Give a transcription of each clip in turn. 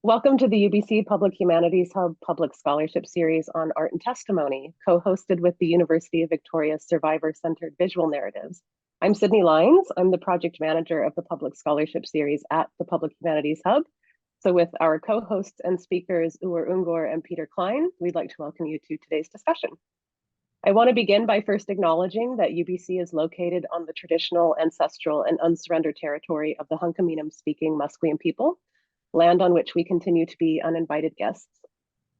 Welcome to the UBC Public Humanities Hub Public Scholarship Series on Art and Testimony, co-hosted with the University of Victoria's Survivor-Centered Visual Narratives. I'm Sydney Lyons. I'm the project manager of the Public Scholarship Series at the Public Humanities Hub. So with our co-hosts and speakers, Uğur, Üngör, and Peter Klein, we'd like to welcome you to today's discussion. I want to begin by first acknowledging that UBC is located on the traditional, ancestral, and unsurrendered territory of the Hunkaminam-speaking Musqueam people, land on which we continue to be uninvited guests.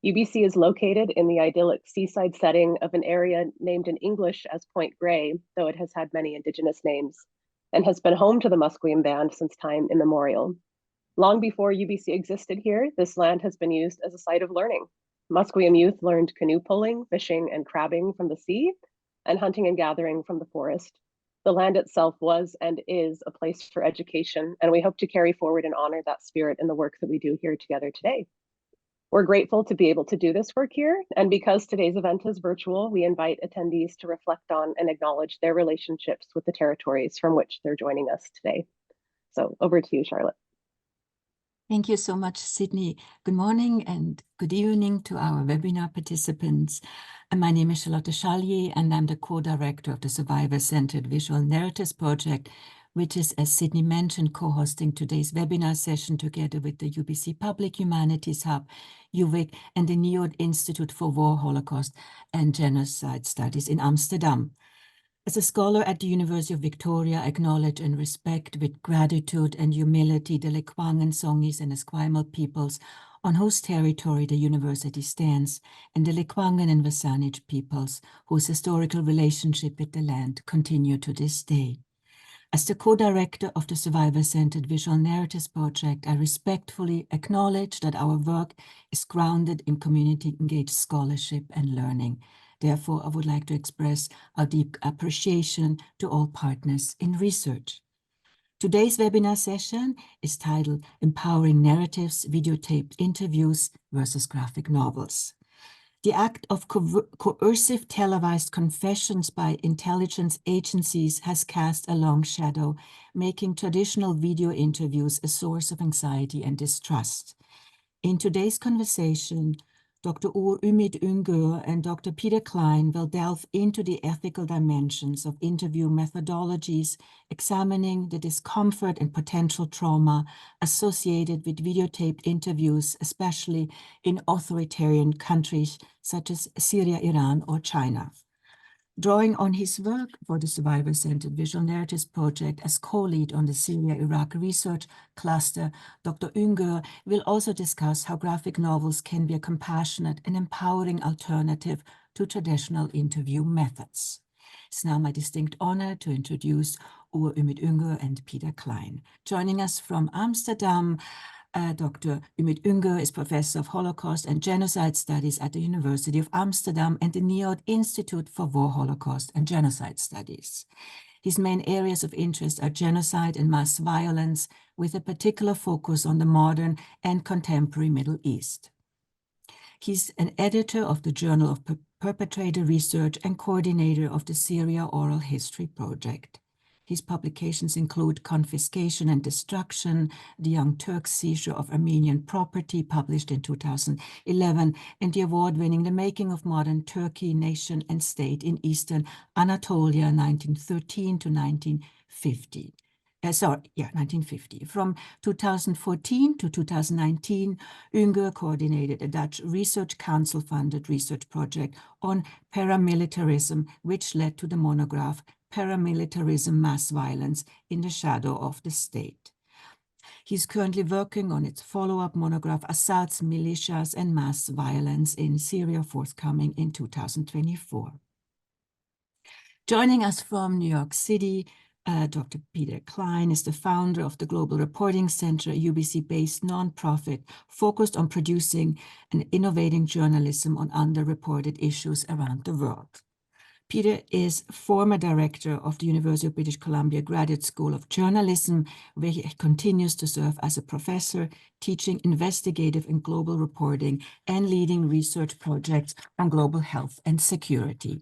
UBC is located in the idyllic seaside setting of an area named in English as Point Grey, though it has had many indigenous names, and has been home to the Musqueam band since time immemorial. Long before UBC existed here, this land has been used as a site of learning. Musqueam youth learned canoe pulling, fishing, and crabbing from the sea, and hunting and gathering from the forest. The land itself was and is a place for education, and we hope to carry forward and honor that spirit in the work that we do here together today. We're grateful to be able to do this work here, and because today's event is virtual, we invite attendees to reflect on and acknowledge their relationships with the territories from which they're joining us today. So over to you, Charlotte. Thank you so much, Sydney. Good morning and good evening to our webinar participants. My name is Charlotte Chalier, and I'm the co-director of the Survivor-Centered Visual Narratives Project, which is, as Sydney mentioned, co-hosting today's webinar session together with the UBC Public Humanities Hub, UVic, and the NEOD Institute for War, Holocaust, and Genocide Studies in Amsterdam. As a scholar at the University of Victoria, I acknowledge and respect with gratitude and humility the Lekwungen, Songhees, and Esquimalt peoples on whose territory the university stands, and the Lekwungen and Wasanich peoples whose historical relationship with the land continue to this day. As the co-director of the Survivor-Centered Visual Narratives Project, I respectfully acknowledge that our work is grounded in community-engaged scholarship and learning. Therefore, I would like to express our deep appreciation to all partners in research. Today's webinar session is titled Empowering Narratives, Videotaped Interviews versus Graphic Novels. The act of coercive televised confessions by intelligence agencies has cast a long shadow, making traditional video interviews a source of anxiety and distrust. In today's conversation, Dr. Uğur, Ümit, Üngör, and Dr. Peter Klein will delve into the ethical dimensions of interview methodologies, examining the discomfort and potential trauma associated with videotaped interviews, especially in authoritarian countries such as Syria, Iran, or China. Drawing on his work for the Survivor-Centered Visual Narratives Project as co-lead on the Syria-Iraq research cluster, Dr. Üngör will also discuss how graphic novels can be a compassionate and empowering alternative to traditional interview methods. It's now my distinct honor to introduce Uğur, Ümit, Üngör, and Peter Klein. Joining us from Amsterdam, Dr. Ümit Üngör is Professor of Holocaust and Genocide Studies at the University of Amsterdam and the NEOD Institute for War, Holocaust, and Genocide Studies. His main areas of interest are genocide and mass violence, with a particular focus on the modern and contemporary Middle East. He's an editor of the Journal of Perpetrator Research and coordinator of the Syria Oral History Project. His publications include Confiscation and Destruction, The Young Turks' Seizure of Armenian Property, published in 2011, and the award-winning The Making of Modern Turkey, Nation and State in Eastern Anatolia, 1913 to 1950. 1950. From 2014 to 2019, Üngör coordinated a Dutch Research Council-funded research project on paramilitarism, which led to the monograph Paramilitarism, Mass Violence in the Shadow of the State. He's currently working on its follow-up monograph, Assad's Militias and Mass Violence in Syria, forthcoming in 2024. Joining us from New York City, Dr. Peter Klein is the founder of the Global Reporting Center, a UBC-based nonprofit focused on producing and innovating journalism on underreported issues around the world. Peter is former director of the University of British Columbia Graduate School of Journalism, where he continues to serve as a professor, teaching investigative and global reporting and leading research projects on global health and security.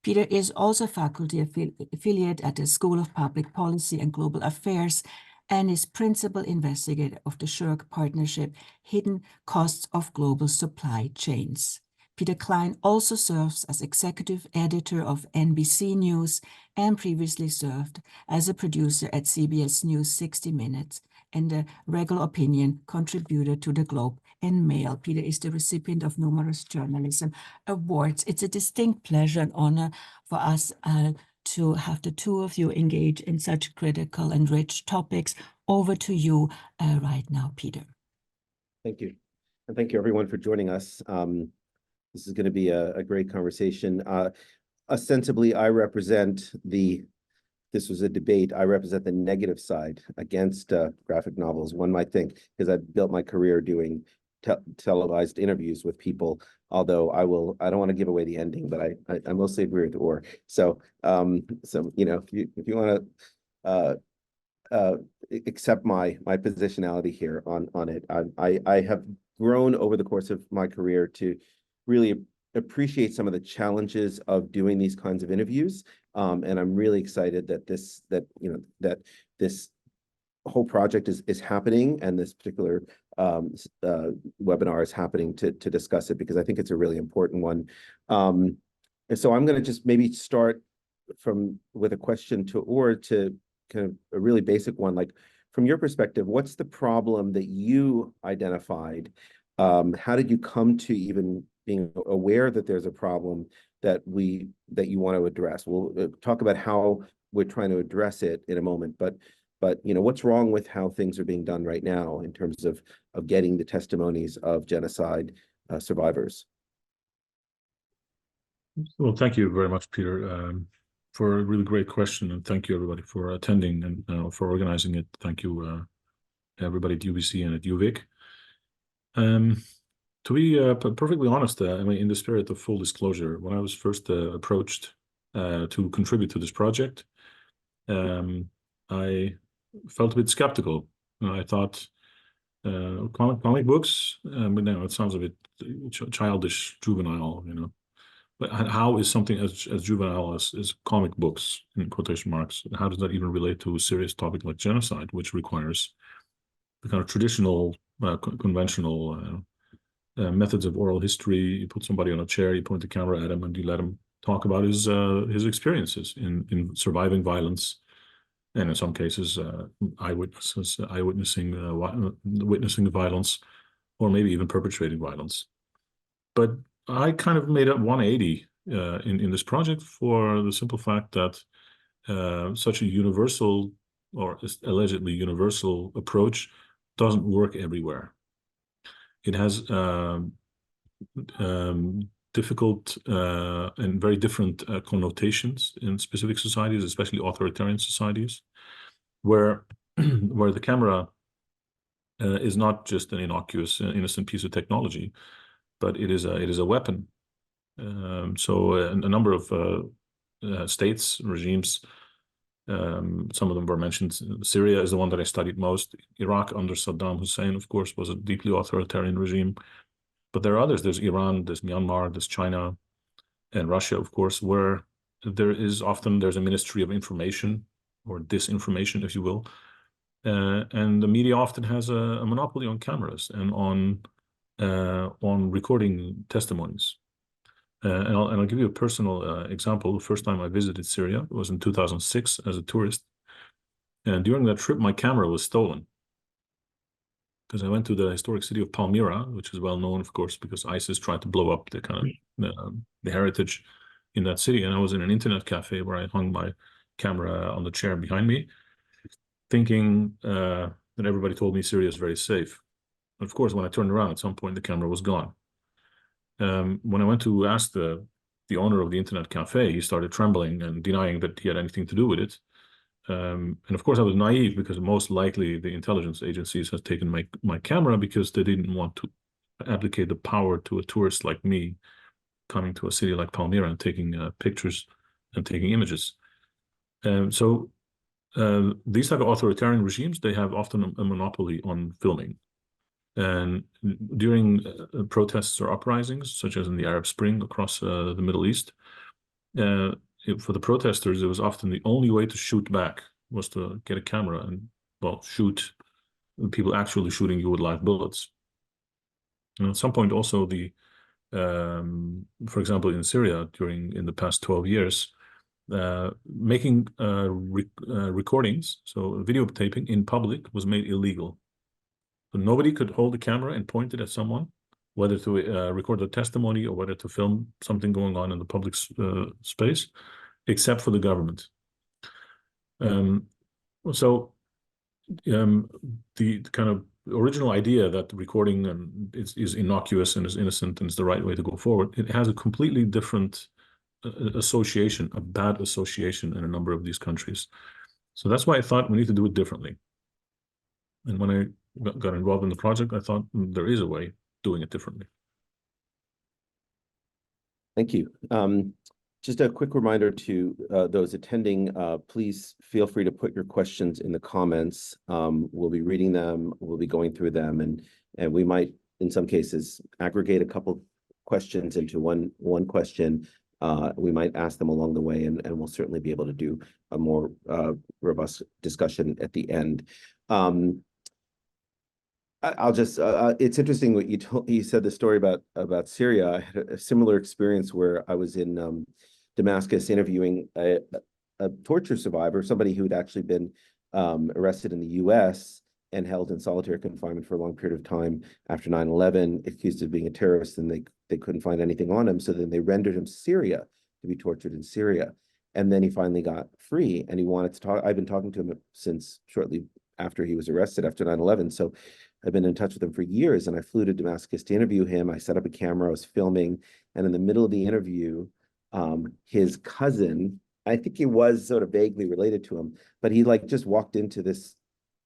Peter is also faculty affiliate at the School of Public Policy and Global Affairs and is principal investigator of the SSHRC partnership Hidden Costs of Global Supply Chains. Peter Klein also serves as executive editor of NBC News and previously served as a producer at CBS News 60 Minutes and a regular opinion contributor to the Globe and Mail. Peter is the recipient of numerous journalism awards. It's a distinct pleasure and honor for us to have the two of you engage in such critical and rich topics. Over to you right now, Peter. Thank you. And thank you everyone for joining us. This is going to be a great conversation. Ostensibly, I represent this was a debate, I represent the negative side against graphic novels, one might think, because I've built my career doing televised interviews with people, although I don't want to give away the ending, but I mostly agree with Uğur. So, you know, if you want to accept my positionality here on it, I have grown over the course of my career to really appreciate some of the challenges of doing these kinds of interviews, and I'm really excited that this whole project is happening, and this particular webinar is happening to discuss it, because I think it's a really important one. And so I'm going to just maybe start with a question to Uğur, to kind of a really basic one, like from your perspective, what's the problem that you identified? How did you come to even being aware that there's a problem that you want to address? We'll talk about how we're trying to address it in a moment, but you know, what's wrong with how things are being done right now in terms of getting the testimonies of genocide survivors? Well, thank you very much, Peter, for a really great question, and thank you everybody for attending and for organizing it. Thank you everybody at UBC and at UVic. To be perfectly honest, I mean, in the spirit of full disclosure, when I was first approached to contribute to this project, I felt a bit skeptical. I thought comic books, but no, it sounds a bit childish, juvenile, you know. But how is something as juvenile as comic books, in quotation marks, how does that even relate to a serious topic like genocide, which requires the kind of traditional, conventional methods of oral history? You put somebody on a chair, you point the camera at him, and you let him talk about his experiences in surviving violence, and in some cases, witnessing the violence, or maybe even perpetrating violence. But I kind of made a 180 in this project, for the simple fact that such a universal, or allegedly universal, approach doesn't work everywhere. It has difficult and very different connotations in specific societies, especially authoritarian societies, where the camera is not just an innocuous, innocent piece of technology, but it is a weapon. So a number of states, regimes, some of them were mentioned. Syria is the one that I studied most. Iraq under Saddam Hussein, of course, was a deeply authoritarian regime. But there are others. There's Iran, there's Myanmar, there's China, and Russia, of course, where there's a Ministry of Information, or disinformation, if you will. And the media often has a monopoly on cameras and on recording testimonies. And I'll give you a personal example. The first time I visited Syria was in 2006 as a tourist. And during that trip, my camera was stolen, because I went to the historic city of Palmyra, which is well known, of course, because ISIS tried to blow up the kind of the heritage in that city. And I was in an internet cafe where I hung my camera on the chair behind me, thinking that everybody told me Syria is very safe. Of course, when I turned around, at some point, the camera was gone. When I went to ask the owner of the internet cafe, he started trembling and denying that he had anything to do with it. And of course, I was naive, because most likely the intelligence agencies had taken my camera because they didn't want to abdicate the power to a tourist like me coming to a city like Palmyra and taking pictures and taking images. So these type of authoritarian regimes, they have often a monopoly on filming. And during protests or uprisings, such as in the Arab Spring across the Middle East, for the protesters, it was often the only way to shoot back was to get a camera and well, shoot people actually shooting you with live bullets. And at some point also for example, in Syria in the past 12 years, making recordings, so videotaping in public was made illegal. So nobody could hold a camera and point it at someone, whether to record a testimony or whether to film something going on in the public space, except for the government. The kind of original idea that recording is innocuous and is innocent and is the right way to go forward, it has a completely different association, a bad association in a number of these countries. So that's why I thought we need to do it differently. And when I got involved in the project, I thought there is a way of doing it differently. Thank you. Just a quick reminder to those attending, please feel free to put your questions in the comments. We'll be reading them, we'll be going through them, and we might, in some cases, aggregate a couple questions into one question. We might ask them along the way, and we'll certainly be able to do a more robust discussion at the end. I'll just, it's interesting what you said, the story about Syria. I had a similar experience where I was in Damascus interviewing a torture survivor, somebody who had actually been arrested in the US and held in solitary confinement for a long period of time after 9/11, accused of being a terrorist, and they couldn't find anything on him. So then they rendered him to Syria to be tortured in Syria. And then he finally got free and he wanted to talk. I've been talking to him since shortly after he was arrested after 9/11. So I've been in touch with him for years, and I flew to Damascus to interview him. I set up a camera, I was filming, and in the middle of the interview, his cousin, I think he was sort of vaguely related to him, but he like just walked into this,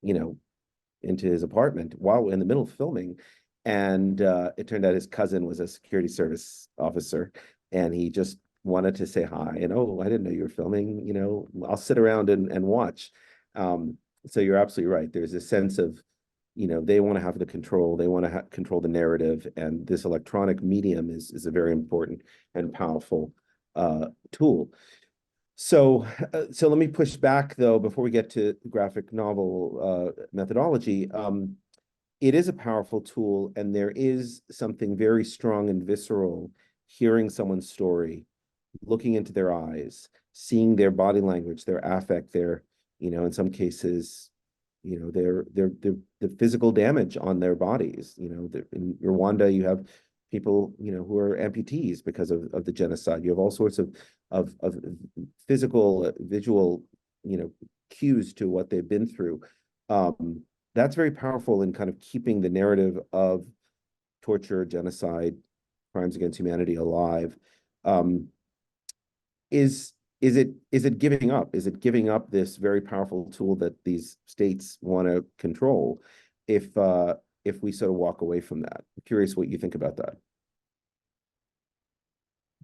into his apartment while in the middle of filming. And it turned out his cousin was a security service officer, and he just wanted to say hi. And, oh, I didn't know you were filming, I'll sit around and watch. So you're absolutely right. There's a sense of, they want to have the control, they want to control the narrative, and this electronic medium is a very important and powerful tool. So let me push back, though, before we get to graphic novel methodology. It is a powerful tool, and there is something very strong and visceral hearing someone's story, looking into their eyes, seeing their body language, their affect, their, in some cases, the physical damage on their bodies. In Rwanda, you have people, who are amputees because of the genocide. You have all sorts of physical, visual, cues to what they've been through. That's very powerful in kind of keeping the narrative of torture, genocide, crimes against humanity alive. Is it giving up? Is it giving up this very powerful tool that these states want to control if we sort of walk away from that? I'm curious what you think about that.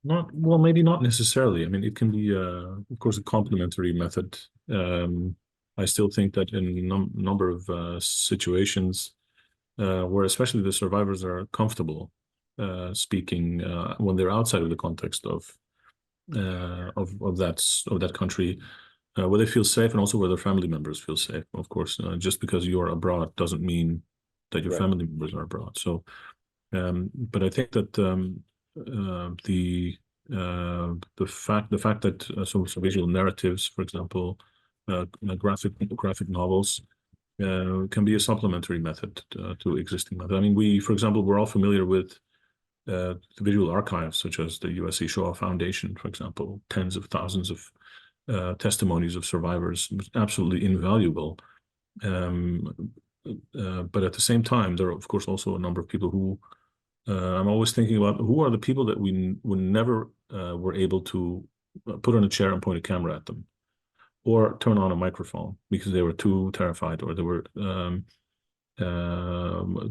Well, maybe not necessarily. I mean, it can be, of course, a complementary method. I still think that in a number of situations where especially the survivors are comfortable speaking when they're outside of the context of that country, where they feel safe, and also where their family members feel safe. Of course, just because you're abroad doesn't mean that your family members are abroad. So, but I think that the fact that so visual narratives, for example, graphic novels, can be a supplementary method to existing method. I mean, for example, we're all familiar with the visual archives, such as the USC Shoah Foundation, for example, tens of thousands of testimonies of survivors, absolutely invaluable. But at the same time, there are, of course, also a number of people who I'm always thinking about, who are the people that we never were able to put on a chair and point a camera at them, or turn on a microphone because they were too terrified, or they were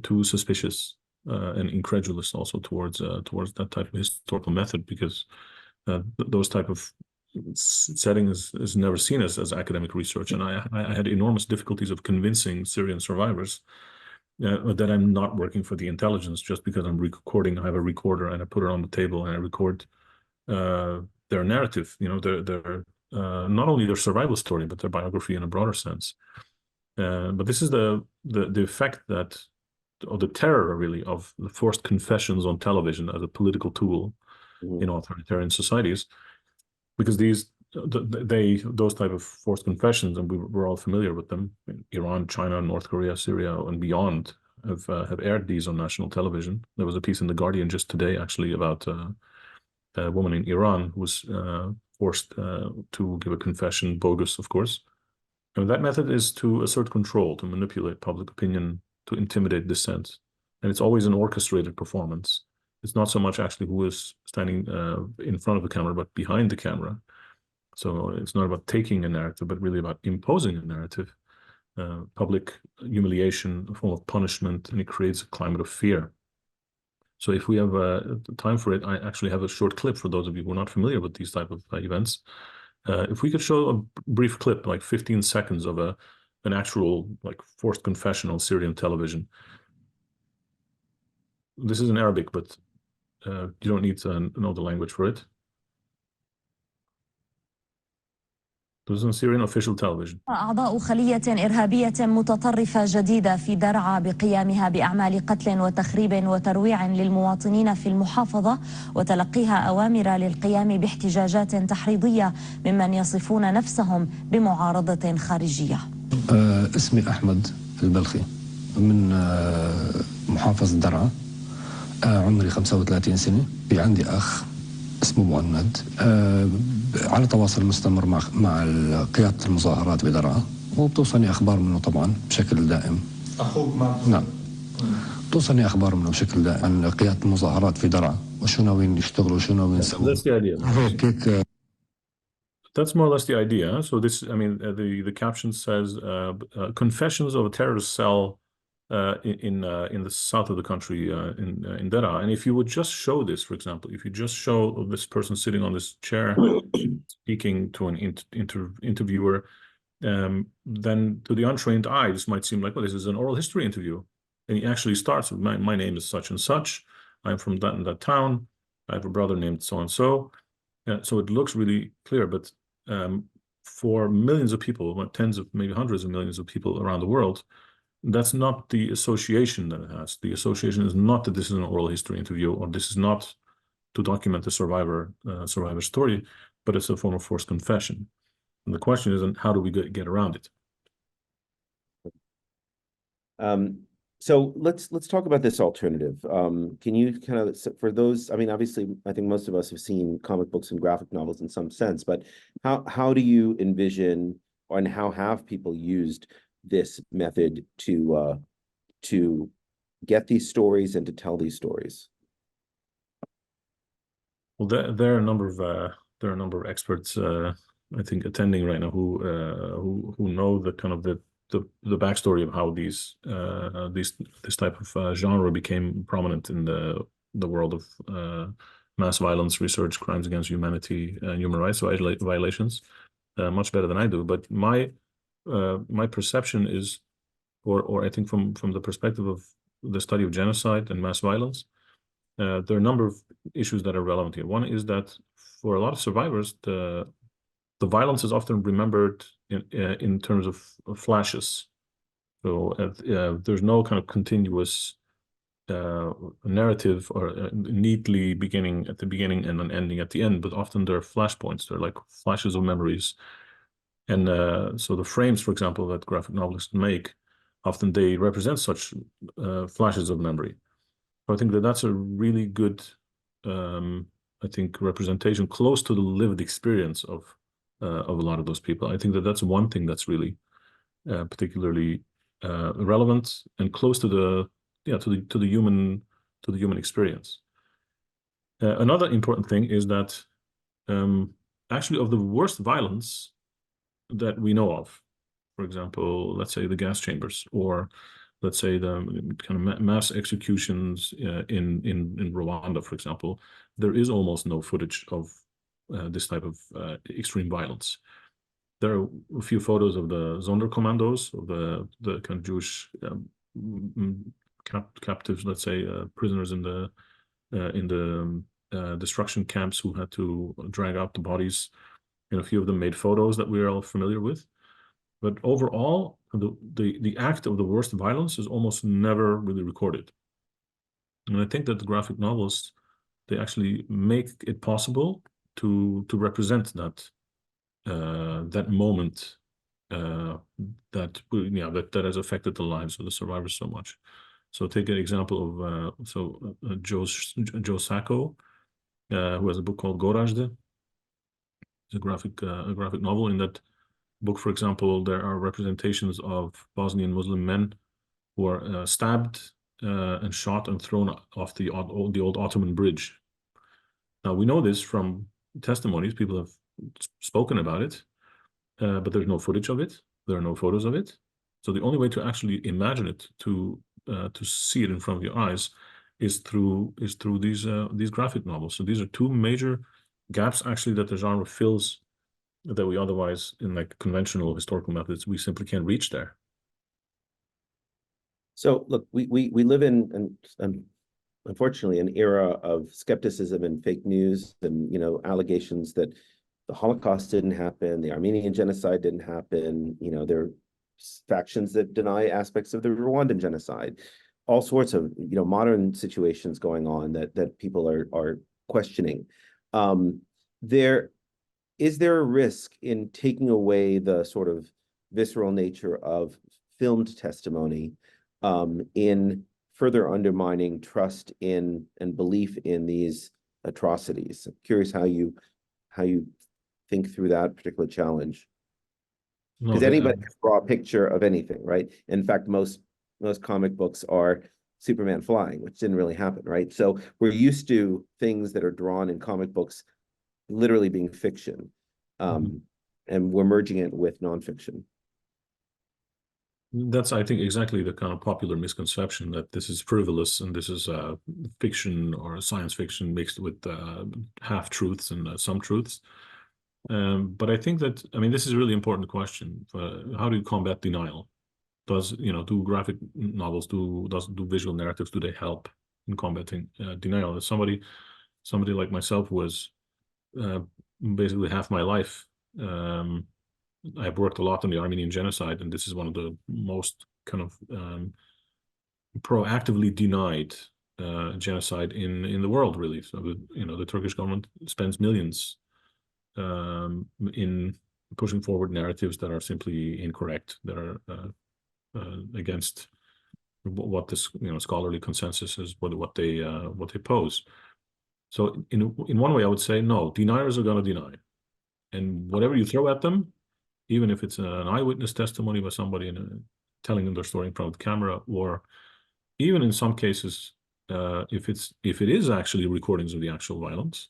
too suspicious and incredulous also towards that type of historical method, because those type of settings is never seen as academic research. And I had enormous difficulties of convincing Syrian survivors that I'm not working for the intelligence just because I'm recording. I have a recorder and I put it on the table and I record their narrative, their not only their survival story, but their biography in a broader sense. But this is the effect that, or the terror really, of the forced confessions on television as a political tool in authoritarian societies, because those type of forced confessions, and we're all familiar with them. Iran, China, North Korea, Syria, and beyond have aired these on national television. There was a piece in The Guardian just today, actually, about a woman in Iran who was forced to give a confession, bogus, of course. And that method is to assert control, to manipulate public opinion, to intimidate dissent. And it's always an orchestrated performance. It's not so much actually who is standing in front of the camera, but behind the camera. So it's not about taking a narrative, but really about imposing a narrative, public humiliation, a form of punishment, and it creates a climate of fear. So if we have time for it, I actually have a short clip for those of you who are not familiar with these type of events. If we could show a brief clip, like 15 seconds of an actual like forced confession on Syrian television. This is in Arabic, but you don't need to know the language for it. This is on Syrian official television. أعضاء خلية إرهابية متطرفة جديدة في درعا بقيامها بأعمال قتل وتخريب وترويع للمواطنين في المحافظة وتلقيها أوامر للقيام باحتجاجات تحريضية ممن يصفون نفسهم بمعارضة خارجية. اسمي أحمد البلخي من محافظة درعا. عمري 35 سنة. في عندي أخ اسمه مؤند. على تواصل مستمر مع قيادة المظاهرات بدرعا، وبتوصلني أخبار منه طبعا بشكل دائم. أخوك ما؟ نعم. بتوصلني أخبار منه بشكل دائم عن قيادة المظاهرات في درعا وشو ناويين يشتغلوا وشو ناويين يسووا. That's the idea. That's more or less the idea. So this, I mean, the caption says confessions of a terrorist cell in the south of the country in Dera. And if you would just show this, for example, if you just show this person sitting on this chair speaking to an interviewer, then to the untrained eye, this might seem like, well, this is an oral history interview. And he actually starts with, my name is such and such. I'm from that and that town. I have a brother named so and so. So it looks really clear, but for millions of people, tens of, maybe hundreds of millions of people around the world, that's not the association that it has. The association is not that this is an oral history interview, or this is not to document the survivor story, but it's a form of forced confession. And the question is, how do we get around it? So let's talk about this alternative. Can you kind of, for those, I mean, obviously, I think most of us have seen comic books and graphic novels in some sense, but how do you envision, and how have people used this method to get these stories and to tell these stories? Well, there are a number of experts, I think, attending right now who know the kind of the backstory of how this type of genre became prominent in the world of mass violence research, crimes against humanity, and human rights violations, much better than I do. But my perception is, or I think from the perspective of the study of genocide and mass violence, there are a number of issues that are relevant here. One is that for a lot of survivors, the violence is often remembered in terms of flashes. So there's no kind of continuous narrative or neatly beginning at the beginning and then ending at the end, but often there are flashpoints. They're like flashes of memories. And so the frames, for example, that graphic novelists make, often they represent such flashes of memory. So I think that's a really good, I think, representation close to the lived experience of a lot of those people. I think that's one thing that's really particularly relevant and close to the human experience. Another important thing is that actually of the worst violence that we know of, for example, let's say the gas chambers, or let's say the kind of mass executions in Rwanda, for example, there is almost no footage of this type of extreme violence. There are a few photos of the Sonderkommandos, of the kind of Jewish captives, let's say, prisoners in the destruction camps who had to drag out the bodies. And a few of them made photos that we're all familiar with. But overall, the act of the worst violence is almost never really recorded. And I think that the graphic novels, they actually make it possible to represent that that moment that has affected the lives of the survivors so much. So take an example of Joe Sacco, who has a book called coercive. It's a graphic novel. In that book, for example, there are representations of Bosnian Muslim men who are stabbed and shot and thrown off the old Ottoman bridge. Now, we know this from testimonies. People have spoken about it, but there's no footage of it. There are no photos of it. So the only way to actually imagine it, to see it in front of your eyes, is through these graphic novels. So these are two major gaps actually that the genre fills, that we otherwise, in like conventional historical methods, we simply can't reach there. So look, we live in unfortunately an era of skepticism and fake news, and allegations that the Holocaust didn't happen, the Armenian genocide didn't happen. There are factions that deny aspects of the Rwandan genocide. All sorts of modern situations going on that people are questioning. Is there a risk in taking away the sort of visceral nature of filmed testimony in further undermining trust in and belief in these atrocities? I'm curious how you think through that particular challenge. Because anybody can draw a picture of anything, right? In fact, most comic books are Superman flying, which didn't really happen, right? So we're used to things that are drawn in comic books literally being fiction, and we're merging it with nonfiction. That's, I think, exactly the kind of popular misconception that this is frivolous and this is fiction or science fiction mixed with half-truths and some truths. But I think that, this is a really important question. How do you combat denial? Do graphic novels, do visual narratives, do they help in combating denial? As somebody like myself who was basically half my life, I've worked a lot on the Armenian genocide, and this is one of the most kind of proactively denied genocide in the world, really. So the Turkish government spends millions in pushing forward narratives that are simply incorrect, that are against what this scholarly consensus is, what they pose. So in one way, I would say no, deniers are going to deny, and whatever you throw at them, even if it's an eyewitness testimony by somebody telling them their story in front of the camera, or even in some cases, if it is actually recordings of the actual violence,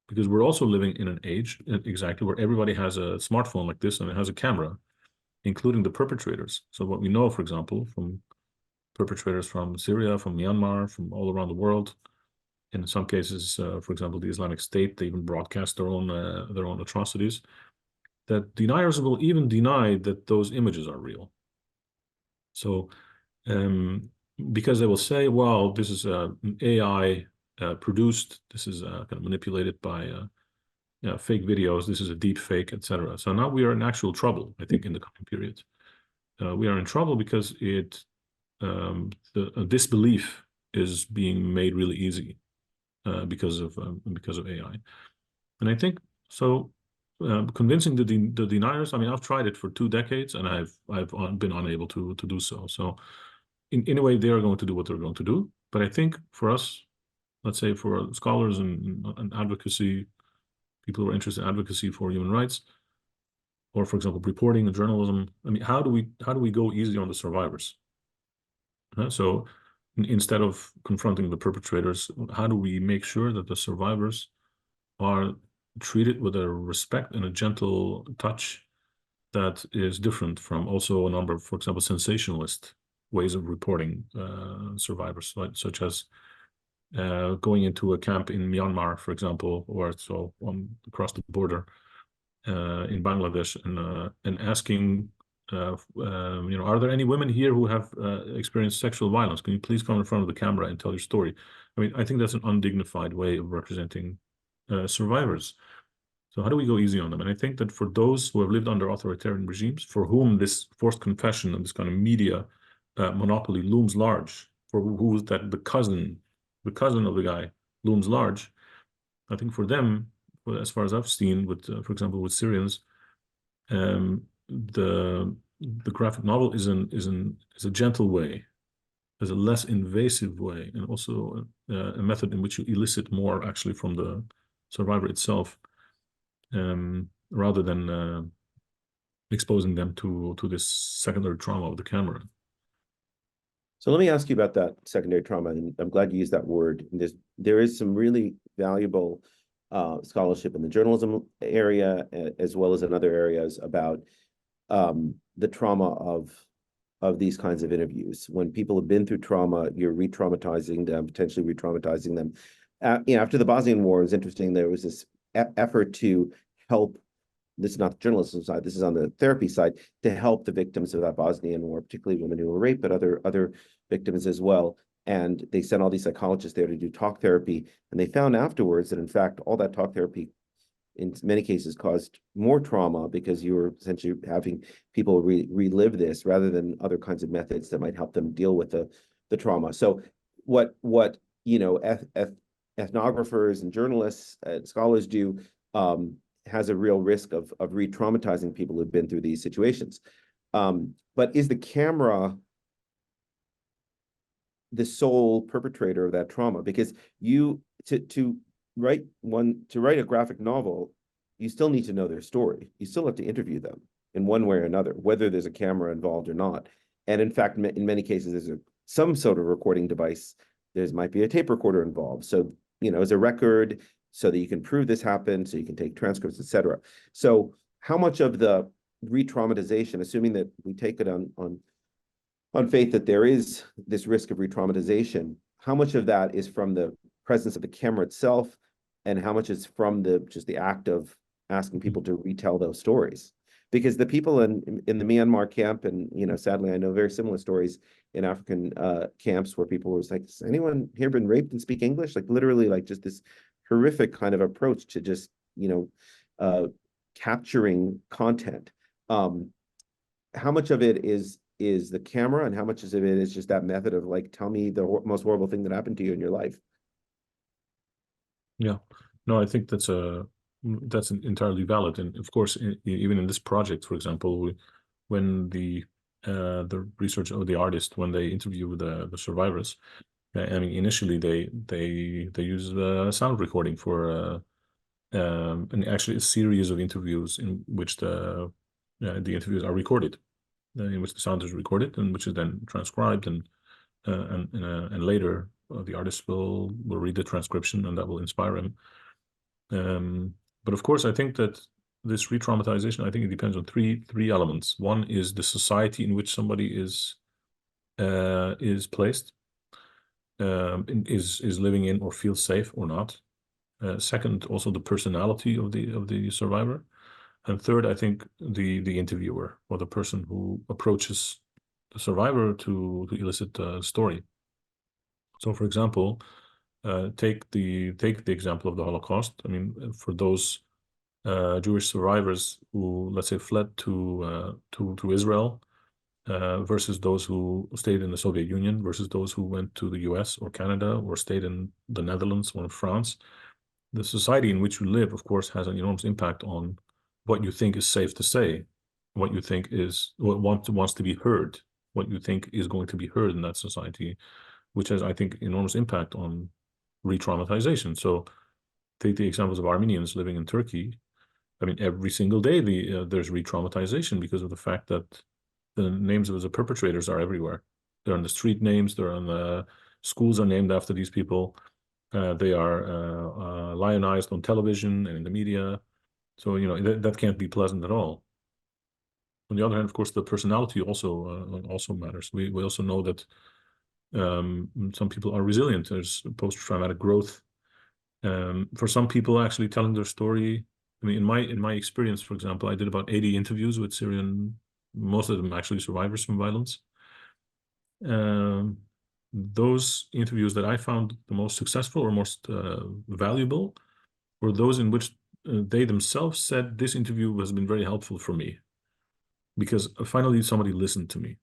because we're also living in an age exactly where everybody has a smartphone like this and it has a camera, including the perpetrators. So what we know, for example, from perpetrators from Syria, from Myanmar, from all around the world, in some cases, for example, the Islamic State, they even broadcast their own atrocities, that deniers will even deny that those images are real. So because they will say, well, this is AI produced, this is kind of manipulated by fake videos, this is a deep fake, etc. So now we are in actual trouble, I think, in the coming period. We are in trouble because the disbelief is being made really easy because of AI. And I think so. Convincing the deniers, I've tried it for 2 decades and I've been unable to do so. So in a way, they are going to do what they're going to do. But I think for us, let's say for scholars and advocacy, people who are interested in advocacy for human rights, or for example, reporting and journalism, how do we go easy on the survivors? So instead of confronting the perpetrators, how do we make sure that the survivors are treated with a respect and a gentle touch that is different from also a number of, for example, sensationalist ways of reporting survivors, right? Such as going into a camp in Myanmar, for example, or so across the border in Bangladesh, and asking, are there any women here who have experienced sexual violence? Can you please come in front of the camera and tell your story? I think that's an undignified way of representing survivors. So how do we go easy on them? And I think that for those who have lived under authoritarian regimes, for whom this forced confession and this kind of media monopoly looms large, for who's that the cousin of the guy looms large, I think for them, as far as I've seen, with for example with Syrians, the graphic novel is a gentle way, is a less invasive way, and also a method in which you elicit more actually from the survivor itself, rather than exposing them to this secondary trauma of the camera. So let me ask you about that secondary trauma, and I'm glad you used that word. There is some really valuable scholarship in the journalism area, as well as in other areas, about the trauma of these kinds of interviews. When people have been through trauma, you're re-traumatizing them, potentially re-traumatizing them. After the Bosnian War, it was interesting. There was this effort to help. This is not the journalism side, this is on the therapy side, to help the victims of that Bosnian War, particularly women who were raped, but other victims as well. And they sent all these psychologists there to do talk therapy. And they found afterwards that, in fact, all that talk therapy in many cases caused more trauma, because you were essentially having people relive this rather than other kinds of methods that might help them deal with the trauma. So what ethnographers and journalists and scholars do has a real risk of re-traumatizing people who've been through these situations. But is the camera the sole perpetrator of that trauma? Because to write a graphic novel, you still need to know their story. You still have to interview them in one way or another, whether there's a camera involved or not. And in fact, in many cases, there's some sort of recording device. There might be a tape recorder involved. So, as a record, so that you can prove this happened, so you can take transcripts, etc. So how much of the re-traumatization, assuming that we take it on faith that there is this risk of re-traumatization, how much of that is from the presence of the camera itself, and how much is from just the act of asking people to retell those stories? Because the people in the Myanmar camp, and sadly I know very similar stories in African camps where people were like, has anyone here been raped and speak English? Like literally, like just this horrific kind of approach to just capturing content. How much of it is the camera, and how much of it is just that method of like, tell me the most horrible thing that happened to you in your life? Yeah, no, I think that's entirely valid. And of course, even in this project, for example, when the research of the artist, when they interview the survivors, I mean, initially they use a sound recording for and actually a series of interviews in which the interviews are recorded, in which the sound is recorded and which is then transcribed, and later the artist will read the transcription, and that will inspire him. But of course, I think that this re-traumatization, I think it depends on three elements. One is the society in which somebody is placed, is living in, or feels safe or not. Second, also the personality of the survivor. And third, I think the interviewer, or the person who approaches the survivor to elicit a story. So, for example, take the example of the Holocaust. I mean, for those Jewish survivors who, let's say, fled to Israel, versus those who stayed in the Soviet Union, versus those who went to the US or Canada, or stayed in the Netherlands or in France. The society in which you live, of course, has an enormous impact on what you think is safe to say, what you think is what wants to be heard, what you think is going to be heard in that society, which has, I think, enormous impact on re-traumatization. So take the examples of Armenians living in Turkey. I mean, every single day there's re-traumatization because of the fact that the names of the perpetrators are everywhere. They're on the street names, they're on the schools are named after these people. They are lionized on television and in the media. So, that can't be pleasant at all. On the other hand, of course, the personality also matters. We also know that some people are resilient. There's post-traumatic growth. For some people, actually telling their story. I mean, in my experience, for example, I did about 80 interviews with Syrian, most of them actually survivors from violence. Those interviews that I found the most successful or most valuable were those in which they themselves said this interview has been very helpful for me because finally somebody listened to me.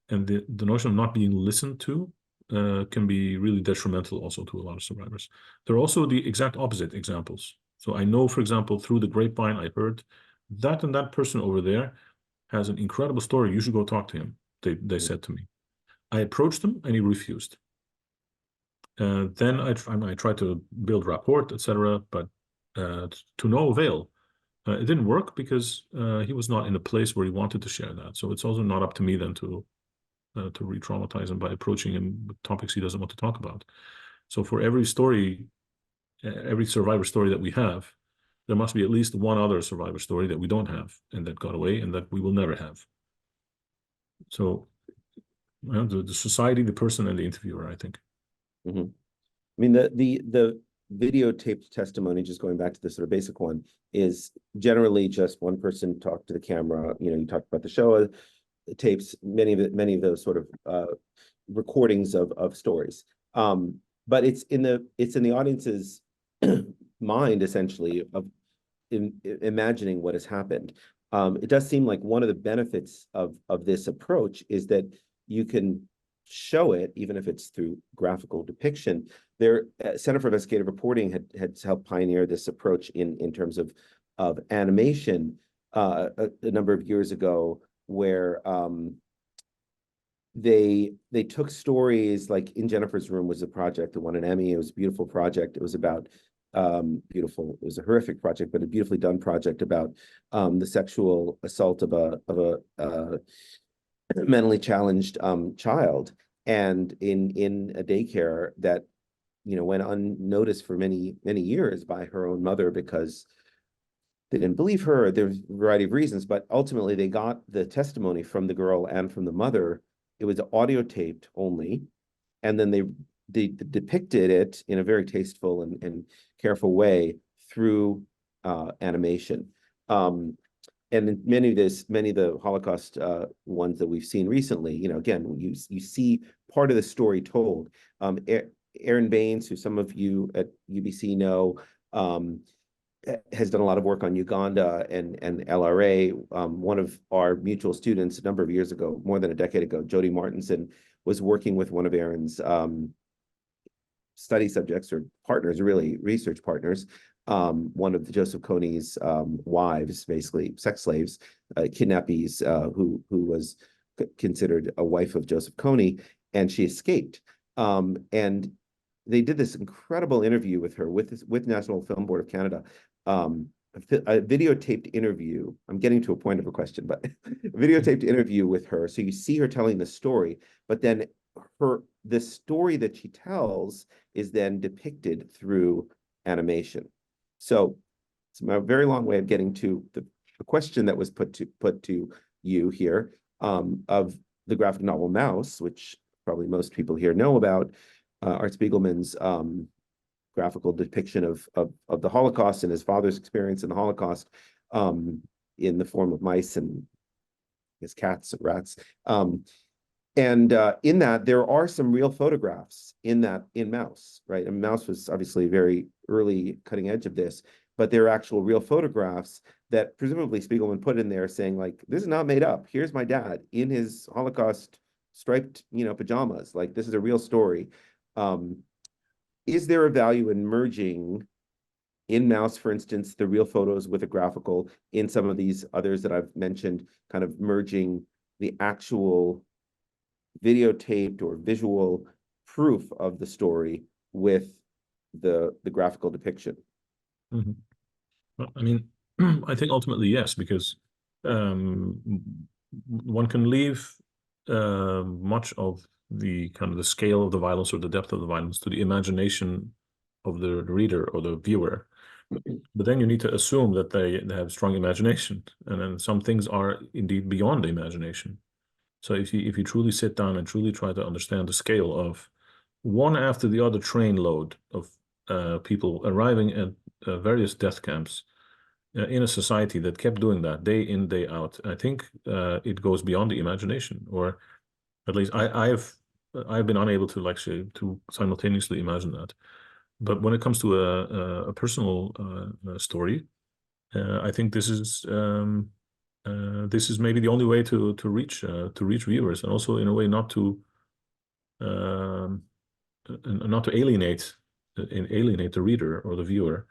And the notion of not being listened to can be really detrimental also to a lot of survivors. There are also the exact opposite examples. So I know, for example, through the grapevine, I heard that and that person over there has an incredible story. You should go talk to him, they said to me. I approached him and he refused. Then I tried to build rapport, etc., but to no avail. It didn't work because he was not in a place where he wanted to share that. So it's also not up to me then to re-traumatize him by approaching him with topics he doesn't want to talk about. So for every story, every survivor story that we have, there must be at least one other survivor story that we don't have and that got away and that we will never have. So the society, the person, and the interviewer, I think. Mm-hmm. I mean, the videotaped testimony, just going back to the sort of basic one, is generally just one person talked to the camera. You know, you talked about the show tapes, many of those sort of recordings of stories. But it's in the audience's mind, essentially, of imagining what has happened. It does seem like one of the benefits of this approach is that you can show it, even if it's through graphical depiction. Their Center for Investigative Reporting had helped pioneer this approach in terms of animation a number of years ago, where they took stories like In Jennifer's Room was a project that won an Emmy. It was a beautiful project. It was about it was a horrific project, but a beautifully done project about the sexual assault of a mentally challenged child, and in a daycare that, you know, went unnoticed for many years by her own mother because they didn't believe her. There's a variety of reasons, but ultimately they got the testimony from the girl and from the mother. It was audio taped only, and then they depicted it in a very tasteful and careful way through animation. And in many of the Holocaust ones that we've seen recently, you know, again, you see part of the story told. Aaron Baines, who some of you at UBC know, has done a lot of work on Uganda and LRA. One of our mutual students a number of years ago, more than a decade ago, Jody Martinson, was working with one of Aaron's study subjects, or partners, really research partners, one of the Joseph Kony's wives, basically sex slaves, kidnappees, who was considered a wife of Joseph Kony, and she escaped. And they did this incredible interview with her with National Film Board of Canada, a videotaped interview. I'm getting to a point of a question, but a videotaped interview with her. So you see her telling the story, but then the story that she tells is then depicted through animation. So it's a very long way of getting to the question that was put to you here, of the graphic novel Mouse, which probably most people here know about, Art Spiegelman's graphical depiction of the Holocaust and his father's experience in the Holocaust, in the form of mice and his cats and rats. And in that, there are some real photographs in Mouse, right? And Mouse was obviously very early cutting edge of this, but there are actual real photographs that presumably Spiegelman put in there saying, like, this is not made up. Here's my dad in his Holocaust striped, pajamas. Like, this is a real story. Is there a value in merging in Mouse, for instance, the real photos with a graphical, in some of these others that I've mentioned, kind of merging the actual videotaped or visual proof of the story with the graphical depiction? Mm-hmm. Well, I mean, I think ultimately yes, because one can leave much of the kind of the scale of the violence or the depth of the violence to the imagination of the reader or the viewer. But then you need to assume that they have strong imagination, and then some things are indeed beyond the imagination. So if you truly sit down and truly try to understand the scale of one after the other train load of people arriving at various death camps in a society that kept doing that day in, day out, I think it goes beyond the imagination, or at least I've been unable to simultaneously imagine that. But when it comes to a personal story, I think this is maybe the only way to reach viewers, and also in a way not to alienate the reader or the viewer,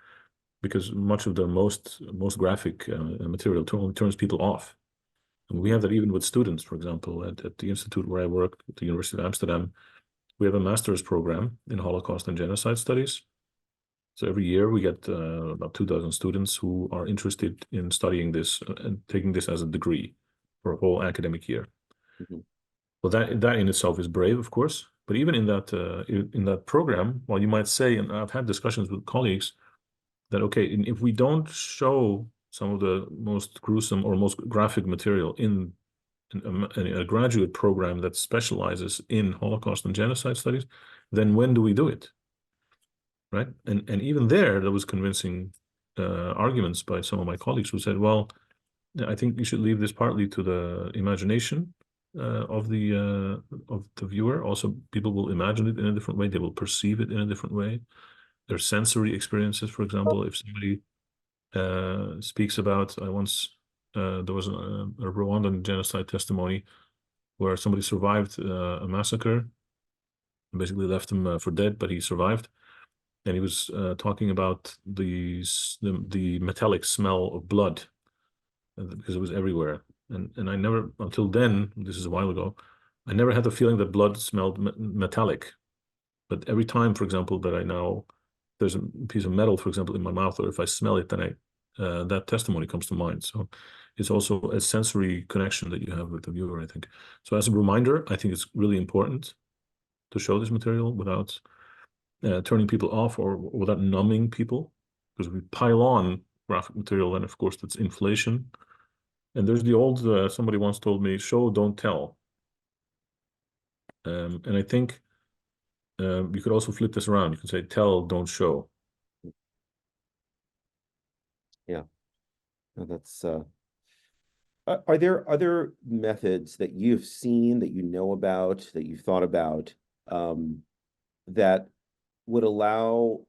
because much of the most graphic material turns people off. And we have that even with students, for example, at the institute where I work, at the University of Amsterdam. We have a master's program in Holocaust and genocide studies. So every year we get about 2,000 students who are interested in studying this and taking this as a degree for a whole academic year. Mm-hmm. Well, that in itself is brave, of course. But even in that program, well, you might say, and I've had discussions with colleagues, that okay, if we don't show some of the most gruesome or most graphic material in a graduate program that specializes in Holocaust and genocide studies, then when do we do it? Right? And even there was convincing arguments by some of my colleagues who said, well, I think you should leave this partly to the imagination of the viewer. Also, people will imagine it in a different way. They will perceive it in a different way. Their sensory experiences, for example, if somebody speaks about, there was a Rwandan genocide testimony where somebody survived a massacre, basically left him for dead, but he survived. And he was talking about the metallic smell of blood because it was everywhere. And I never, until then, this is a while ago, I never had the feeling that blood smelled metallic. But every time, for example, that I now, there's a piece of metal, for example, in my mouth, or if I smell it, then that testimony comes to mind. So it's also a sensory connection that you have with the viewer, I think. So as a reminder, I think it's really important to show this material without turning people off or without numbing people, because we pile on graphic material, and of course that's inflation. And there's the old, somebody once told me, show, don't tell. And I think you could also flip this around. You can say, tell, don't show. Yeah, no, that's. Are there other methods that you've seen, that you know about, that you've thought about, that would allow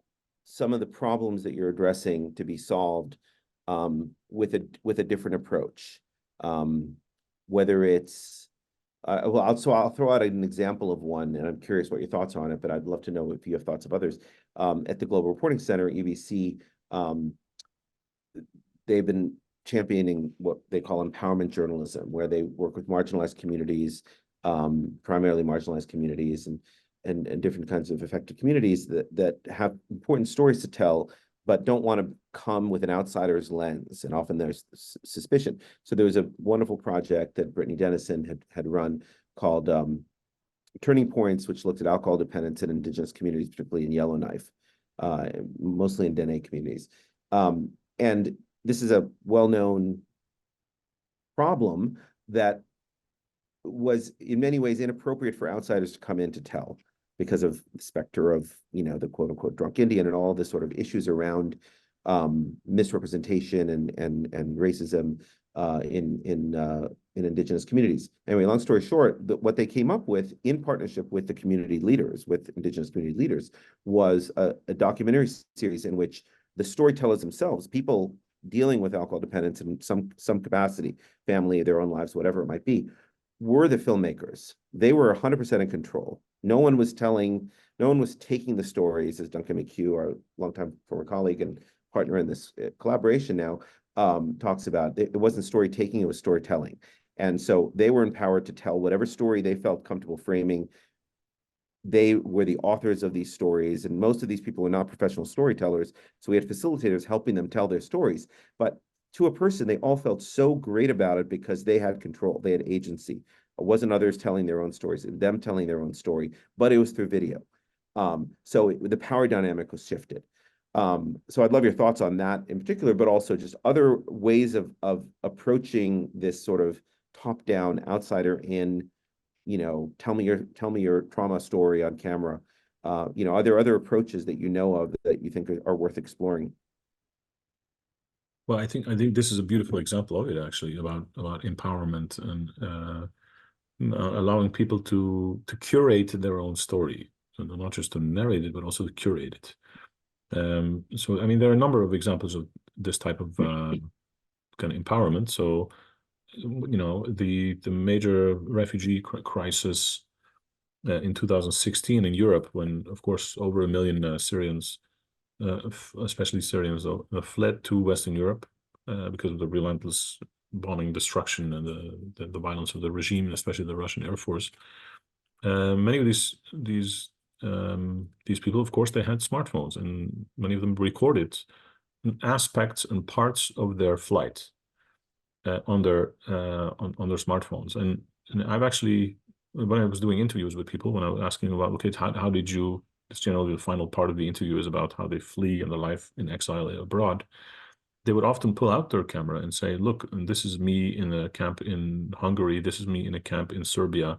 some of the problems that you're addressing to be solved with a different approach? Whether it's I'll throw out an example of one, and I'm curious what your thoughts are on it, but I'd love to know if you have thoughts of others. At the Global Reporting Center, UBC, they've been championing what they call empowerment journalism, where they work with marginalized communities, primarily marginalized communities, and different kinds of affected communities that have important stories to tell, but don't want to come with an outsider's lens, and often there's suspicion. So there was a wonderful project that Brittany Dennison had run called Turning Points, which looked at alcohol dependence in indigenous communities, particularly in Yellowknife, mostly in Dene communities. And this is a well-known problem that was in many ways inappropriate for outsiders to come in to tell, because of the specter of, the quote unquote drunk Indian and all the sort of issues around misrepresentation and racism in indigenous communities. Anyway, long story short, what they came up with in partnership with the community leaders, with indigenous community leaders, was a documentary series in which the storytellers themselves, people dealing with alcohol dependence in some capacity, family, their own lives, whatever it might be, were the filmmakers. They were 100% in control. No one was taking the stories, as Duncan McHugh, our longtime former colleague and partner in this collaboration now, talks about. It wasn't story taking, it was storytelling. And so they were empowered to tell whatever story they felt comfortable framing. They were the authors of these stories, and most of these people were not professional storytellers. So we had facilitators helping them tell their stories. But to a person, they all felt so great about it because they had control, they had agency. It wasn't others telling their own stories, it was them telling their own story, but it was through video. So the power dynamic was shifted. So I'd love your thoughts on that in particular, but also just other ways of approaching this sort of top-down, outsider in, tell me your trauma story on camera. Are there other approaches that you know of that you think are worth exploring? Well, I think this is a beautiful example of it, actually, about empowerment and allowing people to curate their own story, so not just to narrate it, but also to curate it. So, I mean, there are a number of examples of this type of kind of empowerment. So, you know, the major refugee crisis in 2016 in Europe, when, of course, over 1 million Syrians, especially Syrians, fled to Western Europe because of the relentless bombing, destruction, and the violence of the regime, especially the Russian Air Force. Many of these people, of course, they had smartphones, and many of them recorded aspects and parts of their flight on their smartphones. And I've actually, when I was doing interviews with people, when I was asking about, okay, how did you? It's generally the final part of the interview is about how they flee and their life in exile abroad. They would often pull out their camera and say, look, this is me in a camp in Hungary. This is me in a camp in Serbia.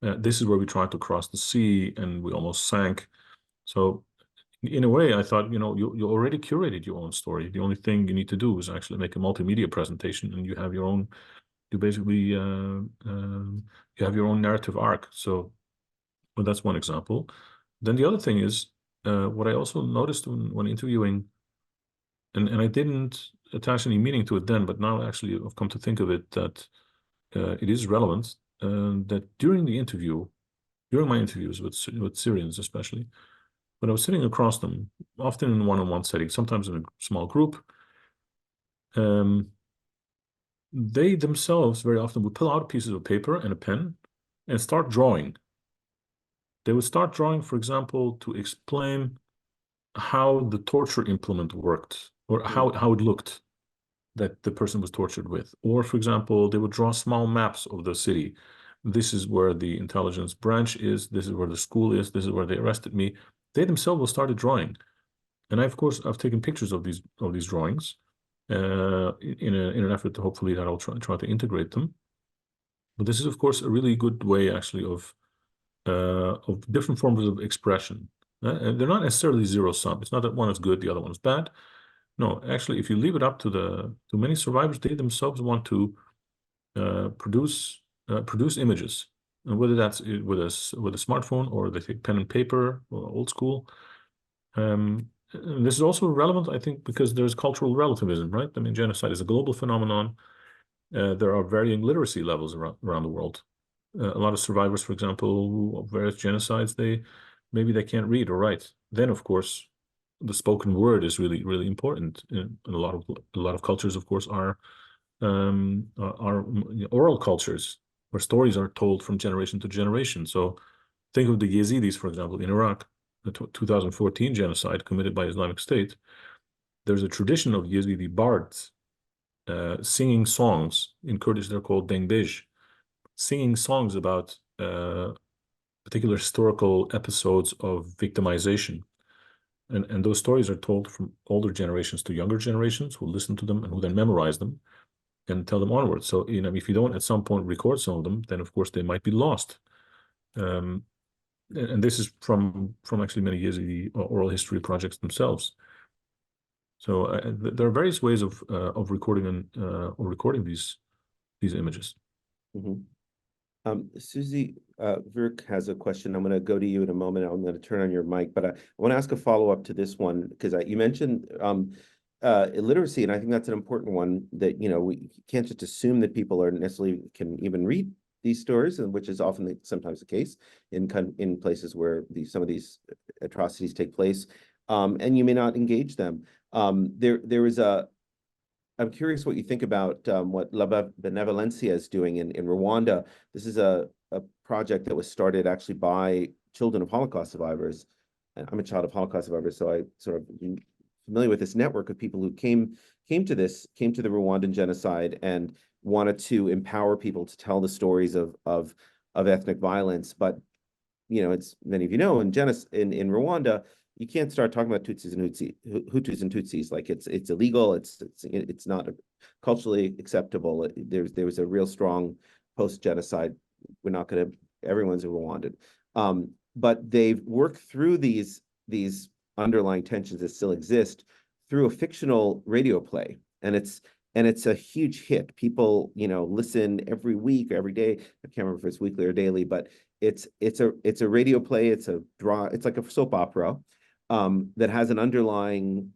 This is where we tried to cross the sea and we almost sank. So in a way, I thought, you know, you already curated your own story. The only thing you need to do is actually make a multimedia presentation, and you have your own, you basically, you have your own narrative arc. So, well, that's one example. Then the other thing is, what I also noticed when interviewing, and I didn't attach any meaning to it then, but now actually I've come to think of it, that it is relevant, that during my interviews with Syrians especially, when I was sitting across them, often in one-on-one setting, sometimes in a small group, they themselves very often would pull out pieces of paper and a pen and start drawing. They would start drawing, for example, to explain how the torture implement worked, or how it looked that the person was tortured with. Or, for example, they would draw small maps of the city. This is where the intelligence branch is. This is where the school is. This is where they arrested me. They themselves started drawing. And I've taken pictures of these drawings in an effort to hopefully that I'll try to integrate them. But this is, of course, a really good way actually of different forms of expression. And they're not necessarily zero sum. It's not that one is good, the other one is bad. No, actually, if you leave it up to many survivors, they themselves want to produce images, and whether that's with a smartphone or they take pen and paper or old school. And this is also relevant, I think, because there's cultural relativism, right? I mean, genocide is a global phenomenon. There are varying literacy levels around the world. A lot of survivors, for example, of various genocides, maybe they can't read or write. Then, of course, the spoken word is really, really important. And a lot of cultures, of course, are oral cultures where stories are told from generation to generation. So think of the Yazidis, for example, in Iraq, the 2014 genocide committed by Islamic State. There's a tradition of Yazidi bards singing songs. In Kurdish, they're called dengdej, singing songs about particular historical episodes of victimization. And those stories are told from older generations to younger generations who listen to them and who then memorize them and tell them onwards. So, you know, if you don't at some point record some of them, then of course they might be lost. And this is from actually many Yazidi oral history projects themselves. So there are various ways of recording these images. Mm-hmm. Susie, Virk has a question. I'm going to go to you in a moment. I'm going to turn on your mic, but I want to ask a follow-up to this one, because you mentioned illiteracy, and I think that's an important one, that, you know, we can't just assume that people are necessarily can even read these stories, and which is often sometimes the case in places where some of these atrocities take place, and you may not engage them. There is I'm curious what you think about what La Benevolencia is doing in Rwanda. This is a project that was started actually by children of Holocaust survivors. And I'm a child of Holocaust survivors, so I sort of familiar with this network of people who came to the Rwandan genocide and wanted to empower people to tell the stories of ethnic violence. But, you know, it's many of you know, in Rwanda, you can't start talking about Hutus and Tutsis like it's illegal. It's not culturally acceptable. There was a real strong post-genocide. We're not going to. Everyone's a Rwandan, but they've worked through these underlying tensions that still exist through a fictional radio play, and it's a huge hit. People, you know, listen every week or every day. I can't remember if it's weekly or daily, but it's a radio play. It's like a soap opera. that has an underlying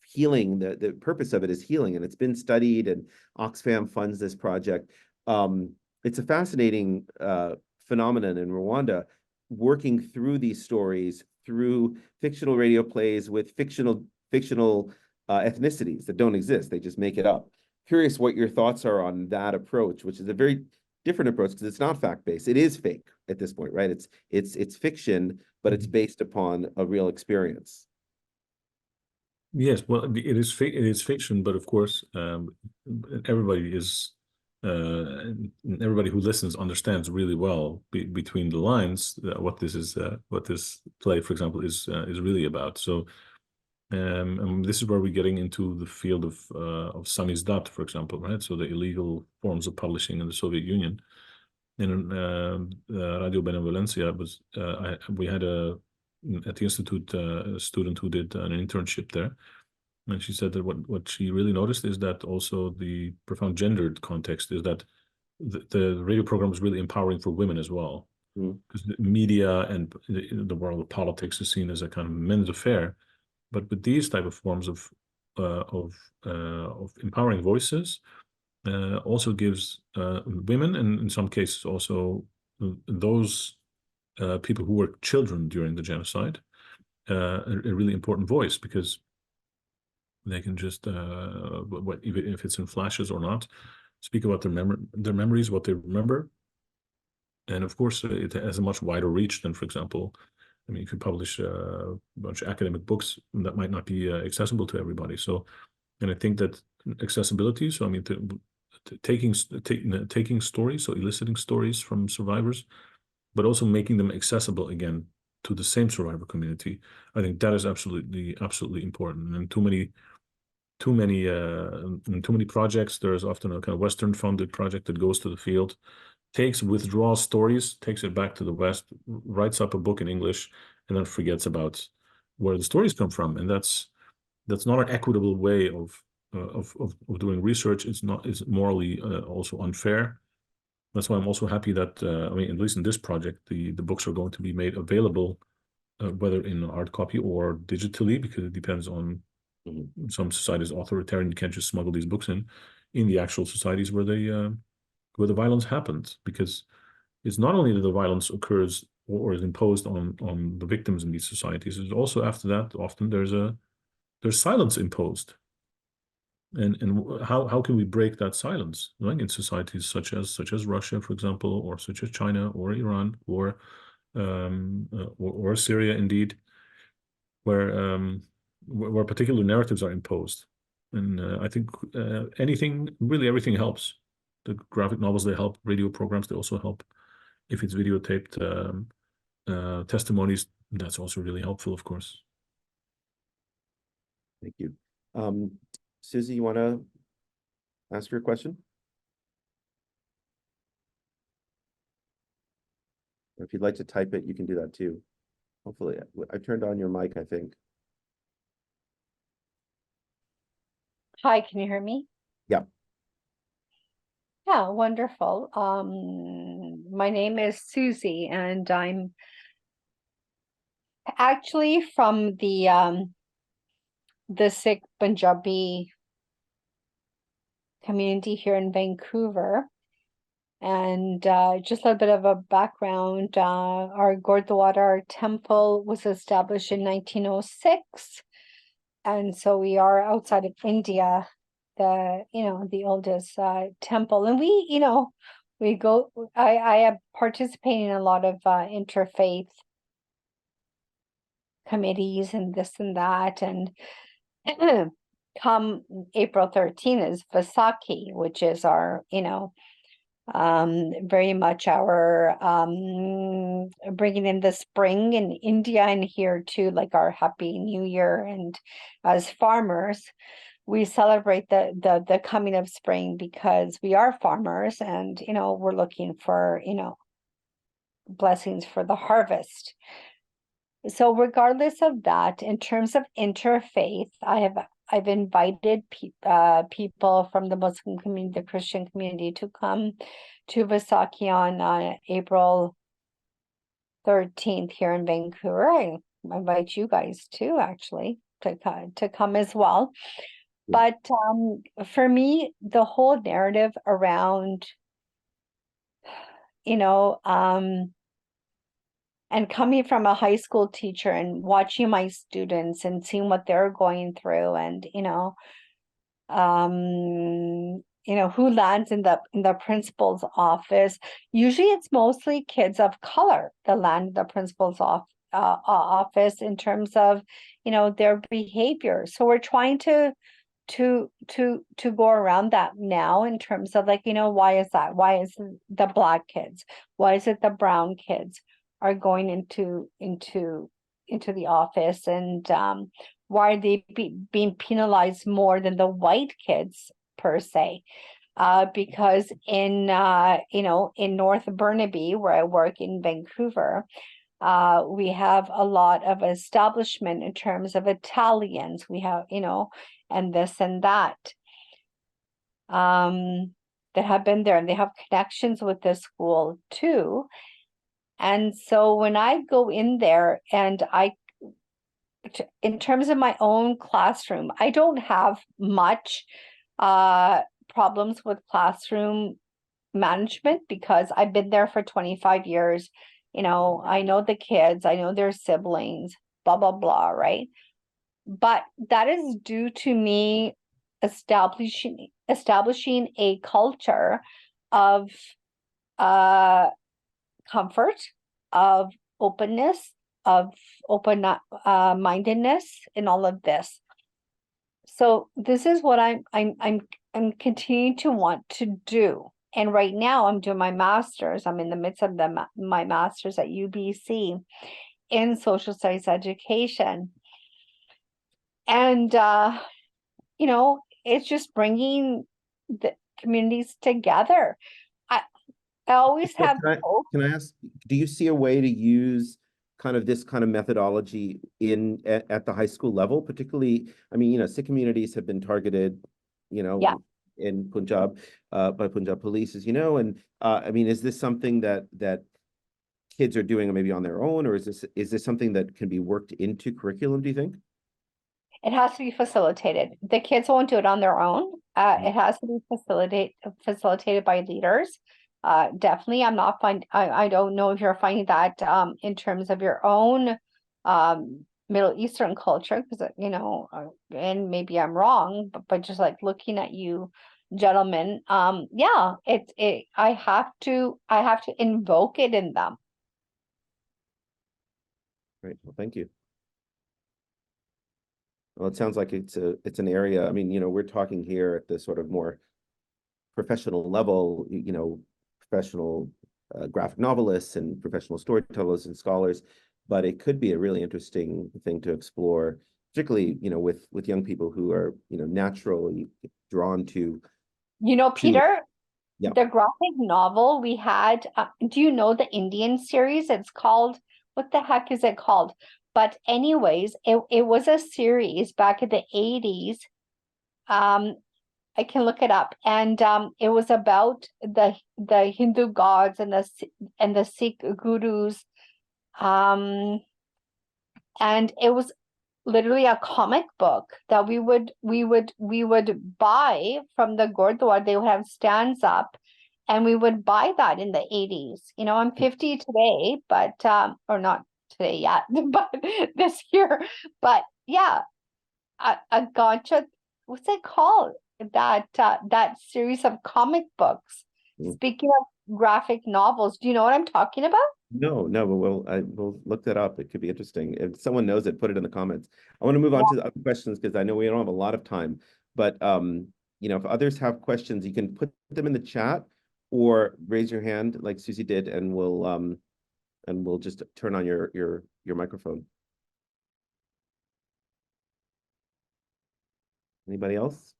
healing. The purpose of it is healing, and it's been studied, and Oxfam funds this project. It's a fascinating phenomenon in Rwanda, working through these stories through fictional radio plays with fictional ethnicities that don't exist. They just make it up. Curious what your thoughts are on that approach, which is a very different approach because it's not fact-based. It is fake at this point, right? It's fiction, but it's based upon a real experience. Yes, well, it is fiction, but of course, everybody who listens understands really well between the lines what this play, for example, is really about. So, and this is where we're getting into the field of samizdat, for example, right? So the illegal forms of publishing in the Soviet Union. In Radio Benevolencia, we had at the institute a student who did an internship there, and she said that what she really noticed is that also the profound gendered context is that the radio program is really empowering for women as well, because the media and the world of politics is seen as a kind of men's affair. But with these type of forms of empowering voices, also gives women, and in some cases also those people who were children during the genocide, a really important voice, because they can just, even if it's in flashes or not, speak about their memories, what they remember. And of course, it has a much wider reach than, for example, I mean, you could publish a bunch of academic books that might not be accessible to everybody. So, and I think that accessibility, so I mean, taking stories, so eliciting stories from survivors, but also making them accessible again to the same survivor community, I think that is absolutely important. And too many projects, there's often a kind of Western funded project that goes to the field, withdraws stories, takes it back to the West, writes up a book in English, and then forgets about where the stories come from. And that's not an equitable way of doing research. It's morally also unfair. That's why I'm also happy that I mean, at least in this project, the books are going to be made available, whether in hard copy or digitally, because it depends on some societies authoritarian. You can't just smuggle these books in the actual societies where the violence happened, because it's not only that the violence occurs or is imposed on the victims in these societies, it's also after that often there's silence imposed. And how can we break that silence, right? In societies such as Russia, for example, or such as China or Iran or Syria, indeed, where particular narratives are imposed. And I think everything helps. The graphic novels, they help. Radio programs, they also help. If it's videotaped testimonies, that's also really helpful, of course. Thank you. Susie, you want to ask your question? Or if you'd like to type it, you can do that too. Hopefully, I turned on your mic, I think. Hi, can you hear me? Yeah. Yeah, wonderful. My name is Susie, and I'm actually from the Sikh Punjabi community here in Vancouver. And just a little bit of a background, our Gurdwara, our temple, was established in 1906. And so we are outside of India, the oldest temple. And I am participating in a lot of interfaith committees and this and that. And come April 13th is Vaisakhi, which is our, very much our bringing in the spring in India and here too, like our Happy New Year. And as farmers, we celebrate the coming of spring because we are farmers, and we're looking for blessings for the harvest. So regardless of that, in terms of interfaith, I've invited people from the Muslim community, the Christian community, to come to Vaisakhi on April 13th here in Vancouver. invite you guys too, actually, to come as well. But for me, the whole narrative around, you know, and coming from a high school teacher and watching my students and seeing what they're going through, and who lands in the principal's office. Usually it's mostly kids of color that land in the principal's office in terms of, their behavior. So we're trying to go around that now in terms of, like, why is that? Why is the Black kids? Why is it the brown kids are going into the office, and why are they being penalized more than the white kids per se? Because in North Burnaby, where I work in Vancouver, we have a lot of establishment in terms of Italians. We have, and this and that, that have been there, and they have connections with the school too. And so when I go in there, and in terms of my own classroom, I don't have much problems with classroom management because I've been there for 25 years. I know the kids, I know their siblings, blah, blah, blah, right? But that is due to me establishing a culture of comfort, of openness, of open mindedness in all of this. So this is what I'm continuing to want to do. And right now I'm doing my master's. I'm in the midst of my master's at UBC in social studies education. And it's just bringing the communities together. I always have hope. Can I ask, do you see a way to use this kind of methodology at the high school level, particularly? I mean, Sikh communities have been targeted, in Punjab by Punjab police, as you know, and I mean, is this something that kids are doing maybe on their own, or is this something that can be worked into curriculum, do you think? It has to be facilitated. The kids won't do it on their own. It has to be facilitated by leaders. Definitely, I don't know if you're finding that in terms of your own Middle Eastern culture, because and maybe I'm wrong, but just like looking at you gentlemen, I have to invoke it in them. Great. Well, thank you. Well, it sounds like it's an area. I mean, we're talking here at the sort of more professional level, professional graphic novelists and professional storytellers and scholars, but it could be a really interesting thing to explore, particularly, with young people who are, naturally drawn to. Peter, yeah. The graphic novel we had, do you know the Indian series? It's called, what the heck is it called? But anyways, it was a series back in the 80s. I can look it up, and it was about the Hindu gods and the Sikh gurus, and it was literally a comic book that we would buy from the Gurdwara. They would have stands up, and we would buy that in the 80s. I'm 50 today, but or not today yet, but this year. But yeah, a gotcha. What's it called? That series of comic books. Speaking of graphic novels, do you know what I'm talking about? No, but we'll look that up. It could be interesting. If someone knows it, put it in the comments. I want to move on to the other questions because I know we don't have a lot of time. But if others have questions, you can put them in the chat or raise your hand like Susie did, and we'll just turn on your microphone. Anybody else?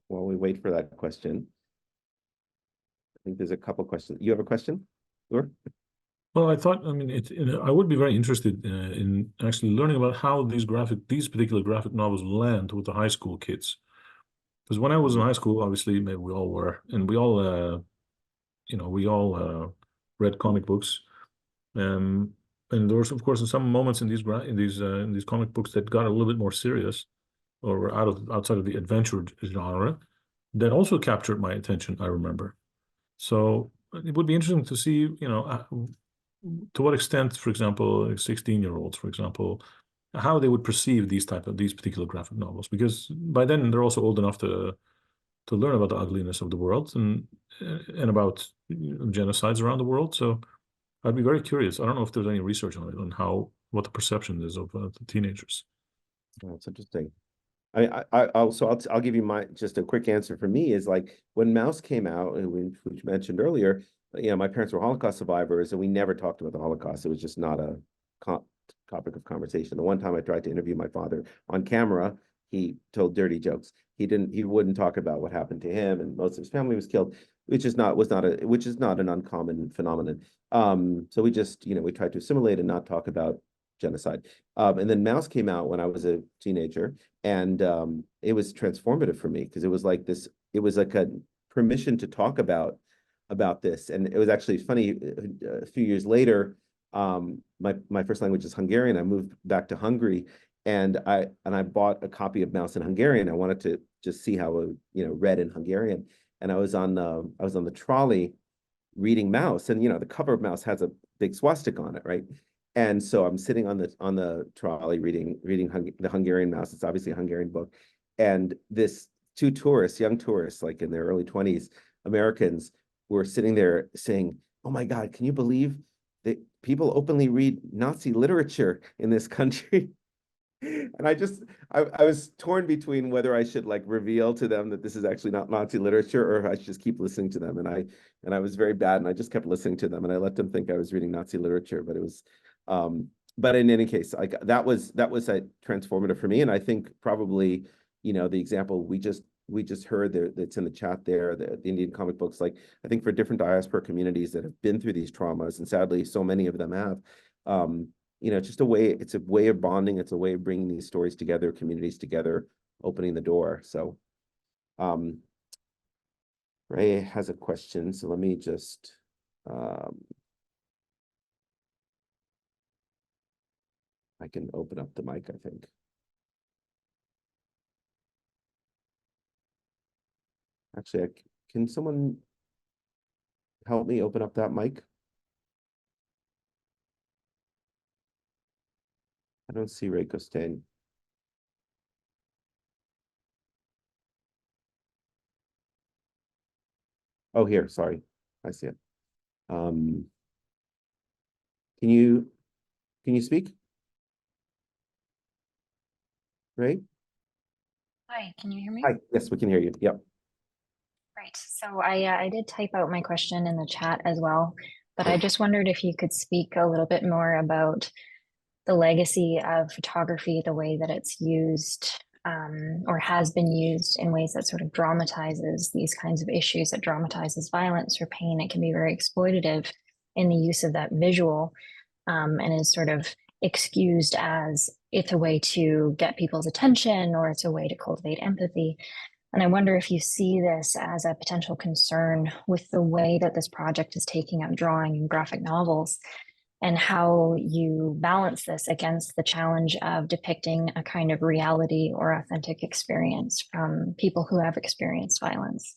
While we wait for that question, I think there's a couple questions. You have a question, Uğur? Well, I would be very interested in actually learning about how these particular graphic novels land with the high school kids. Because when I was in high school, obviously, maybe we all were, and we all read comic books. And there was, of course, some moments in these comic books that got a little bit more serious, or were outside of the adventure genre, that also captured my attention, I remember. So it would be interesting to see, to what extent, for example, 16-year-olds, for example, how they would perceive these particular graphic novels, because by then they're also old enough to learn about the ugliness of the world and about genocides around the world. So I'd be very curious. I don't know if there's any research on it, on what the perception is of the teenagers. That's interesting. I'll give you just a quick answer. For me is like when Mouse came out, and which mentioned earlier, my parents were Holocaust survivors, and we never talked about the Holocaust. It was just not a topic of conversation. The one time I tried to interview my father on camera, he told dirty jokes. He wouldn't talk about what happened to him, and most of his family was killed, which is not an uncommon phenomenon. So we just, we tried to assimilate and not talk about genocide. And then Mouse came out when I was a teenager, and it was transformative for me, because it was like a permission to talk about this. And it was actually funny, a few years later, my first language is Hungarian. I moved back to Hungary, and I bought a copy of Mouse in Hungarian. I wanted to just see how it read in Hungarian. And I was on the trolley reading Mouse, and the cover of Mouse has a big swastika on it, right? And so I'm sitting on the trolley reading the Hungarian Mouse. It's obviously a Hungarian book, and this two young tourists, like in their early 20s, Americans, were sitting there saying, "Oh my God, can you believe that people openly read Nazi literature in this country?" And I was torn between whether I should like reveal to them that this is actually not Nazi literature, or if I should just keep listening to them. And I was very bad, and I just kept listening to them, and I let them think I was reading Nazi literature, but it was, but in any case, like that was a transformative for me. And I think probably, the example we just heard there, that's in the chat there, the Indian comic books, like I think for different diaspora communities that have been through these traumas, and sadly so many of them have, it's a way of bonding. It's a way of bringing these stories together, communities together, opening the door. So Ray has a question, so let me just I can open up the mic, I think. Actually, can someone help me open up that mic? I don't see Ray Costain. Oh, here, sorry. I see it. Can you speak? Ray? Hi, can you hear me? Hi, yes, we can hear you. Yep. Right. So I did type out my question in the chat as well, but I just wondered if you could speak a little bit more about the legacy of photography, the way that it's used or has been used in ways that sort of dramatizes these kinds of issues, that dramatizes violence or pain. It can be very exploitative in the use of that visual, and is sort of excused as it's a way to get people's attention, or it's a way to cultivate empathy. And I wonder if you see this as a potential concern with the way that this project is taking up drawing and graphic novels, and how you balance this against the challenge of depicting a kind of reality or authentic experience from people who have experienced violence.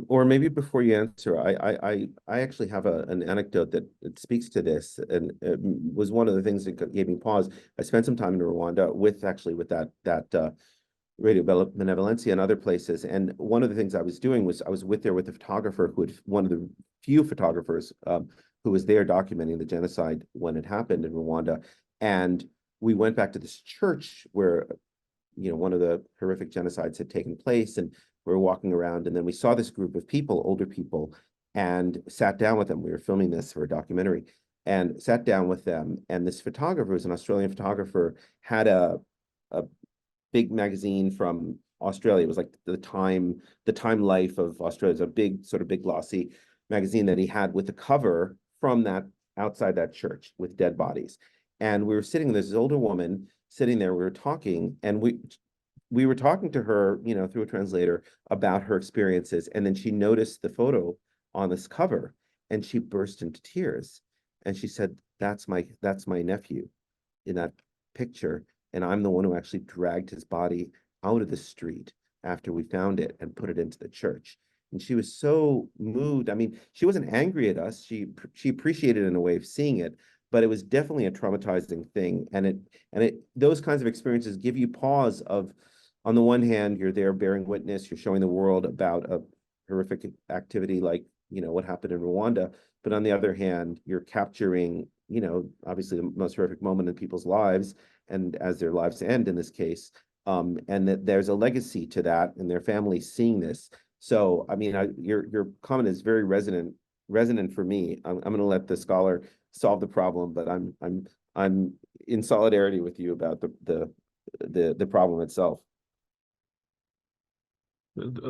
Or maybe before you answer, I actually have an anecdote that speaks to this, and it was one of the things that gave me pause. I spent some time in Rwanda with that Radio Benevolencia and other places, and one of the things I was doing was I was there with a photographer one of the few photographers who was there documenting the genocide when it happened in Rwanda, and we went back to this church where one of the horrific genocides had taken place, and we were walking around, and then we saw this group of people, older people, and sat down with them. We were filming this for a documentary, and sat down with them. And this photographer, was an Australian photographer, had a big magazine from Australia. It was like the Time Life of Australia. It's a big glossy magazine that he had with a cover from that outside that church with dead bodies. And we were sitting, this older woman sitting there, we were talking, and we were talking to her, through a translator about her experiences. And then she noticed the photo on this cover. and she burst into tears. And she said, that's my nephew in that picture. And I'm the one who actually dragged his body out of the street after we found it and put it into the church. And she was so moved. I mean, she wasn't angry at us. She appreciated in a way of seeing it, but it was definitely a traumatizing thing. And those kinds of experiences give you pause of, on the one hand, you're there bearing witness, you're showing the world about a horrific activity like, what happened in Rwanda. But on the other hand, you're capturing, obviously the most horrific moment in people's lives, and as their lives end in this case, and that there's a legacy to that and their families seeing this. So, I mean, your comment is very resonant for me. I'm going to let the scholar solve the problem, but I'm in solidarity with you about the problem itself.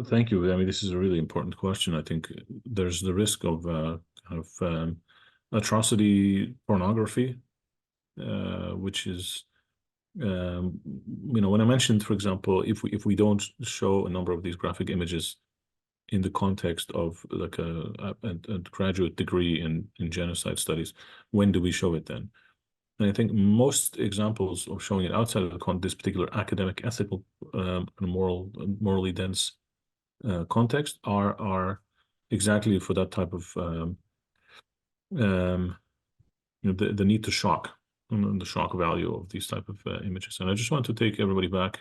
Thank you. I mean, this is a really important question. I think there's the risk of atrocity pornography, which is, when I mentioned, for example, if we don't show a number of these graphic images in the context of like a graduate degree in genocide studies, when do we show it then? And I think most examples of showing it outside of this particular academic, ethical, morally dense context are exactly for that type of the need to shock, and the shock value of these type of images. And I just want to take everybody back.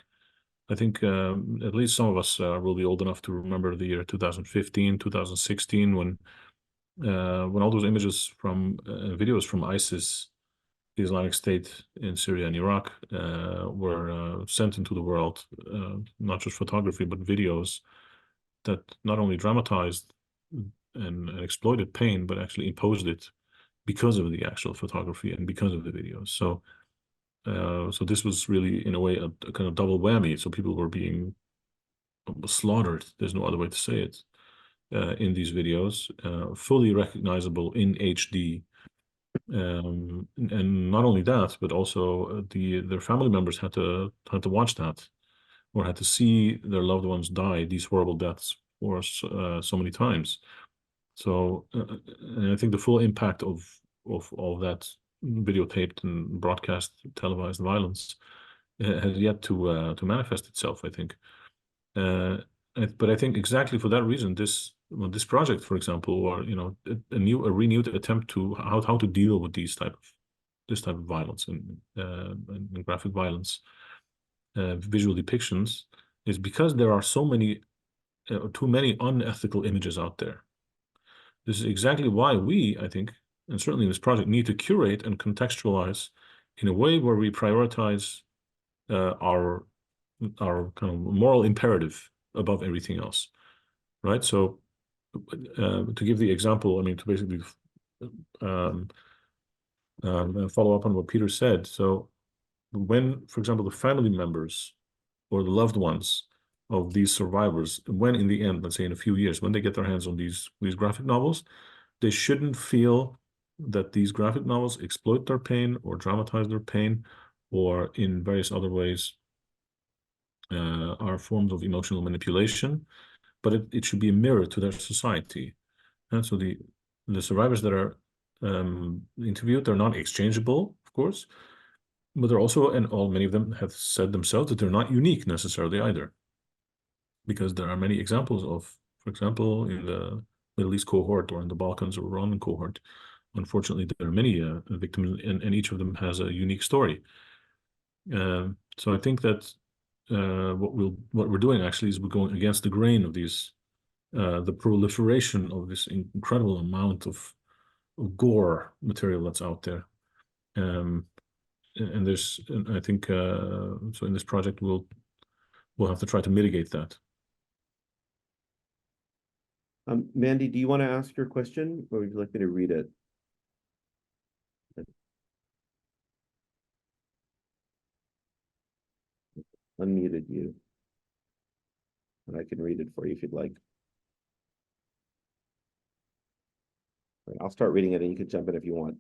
I think at least some of us will be old enough to remember the year 2015, 2016, when all those images from videos from ISIS, the Islamic State in Syria and Iraq, were sent into the world, not just photography, but videos that not only dramatized and exploited pain, but actually imposed it because of the actual photography and because of the videos. So this was really, in a way, a kind of double whammy. So people were being slaughtered, there's no other way to say it, in these videos, fully recognizable in HD. And not only that, but also their family members had to watch that, or had to see their loved ones die these horrible deaths for so many times. So and I think the full impact of all that videotaped and broadcast televised violence has yet to manifest itself, I think. But I think exactly for that reason, this project, for example, or a renewed attempt to how to deal with this type of violence and graphic violence, visual depictions, is because there are so many too many unethical images out there. This is exactly why we, I think, and certainly in this project, need to curate and contextualize in a way where we prioritize our kind of moral imperative above everything else, right? So to give the example, I mean, to basically follow up on what Peter said. So when, for example, the family members or the loved ones of these survivors, when in the end, let's say in a few years, when they get their hands on these graphic novels, they shouldn't feel that these graphic novels exploit their pain or dramatize their pain, or in various other ways are forms of emotional manipulation, but it should be a mirror to their society. And so the survivors that are interviewed, they're not exchangeable, of course, but they're also, and many of them have said themselves that they're not unique necessarily either, because there are many examples of, for example, in the Middle East cohort or in the Balkans or Rwandan cohort, unfortunately, there are many victims, and each of them has a unique story. So I think that what we're doing actually is we're going against the grain of these, the proliferation of this incredible amount of gore material that's out there. And I think so in this project we'll have to try to mitigate that. Mandy, do you want to ask your question, or would you like me to read it? Unmuted you, and I can read it for you if you'd like. I'll start reading it, and you can jump in if you want.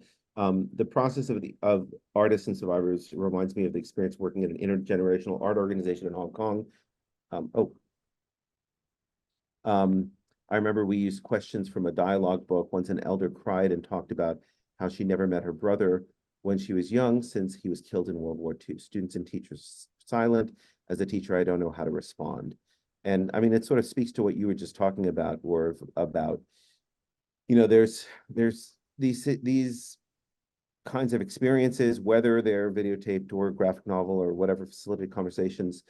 The process of artists and survivors reminds me of the experience working at an intergenerational art organization in Hong Kong. I remember we used questions from a dialogue book. Once an elder cried and talked about how she never met her brother when she was young, since he was killed in World War II. Students and teachers silent. As a teacher, I don't know how to respond. And I mean, it sort of speaks to what you were just talking about, or about, you know, there's these kinds of experiences, whether they're videotaped or graphic novel or whatever facilitated conversations,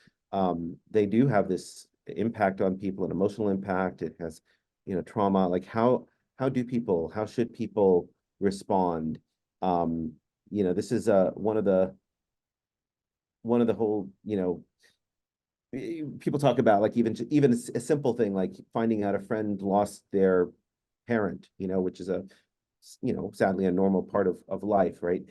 they do have this impact on people, an emotional impact. It has, you know, trauma. Like how should people respond? You know, this is one of the whole, you know, people talk about like even a simple thing like finding out a friend lost their parent, you know, which is you know, sadly a normal part of life, right?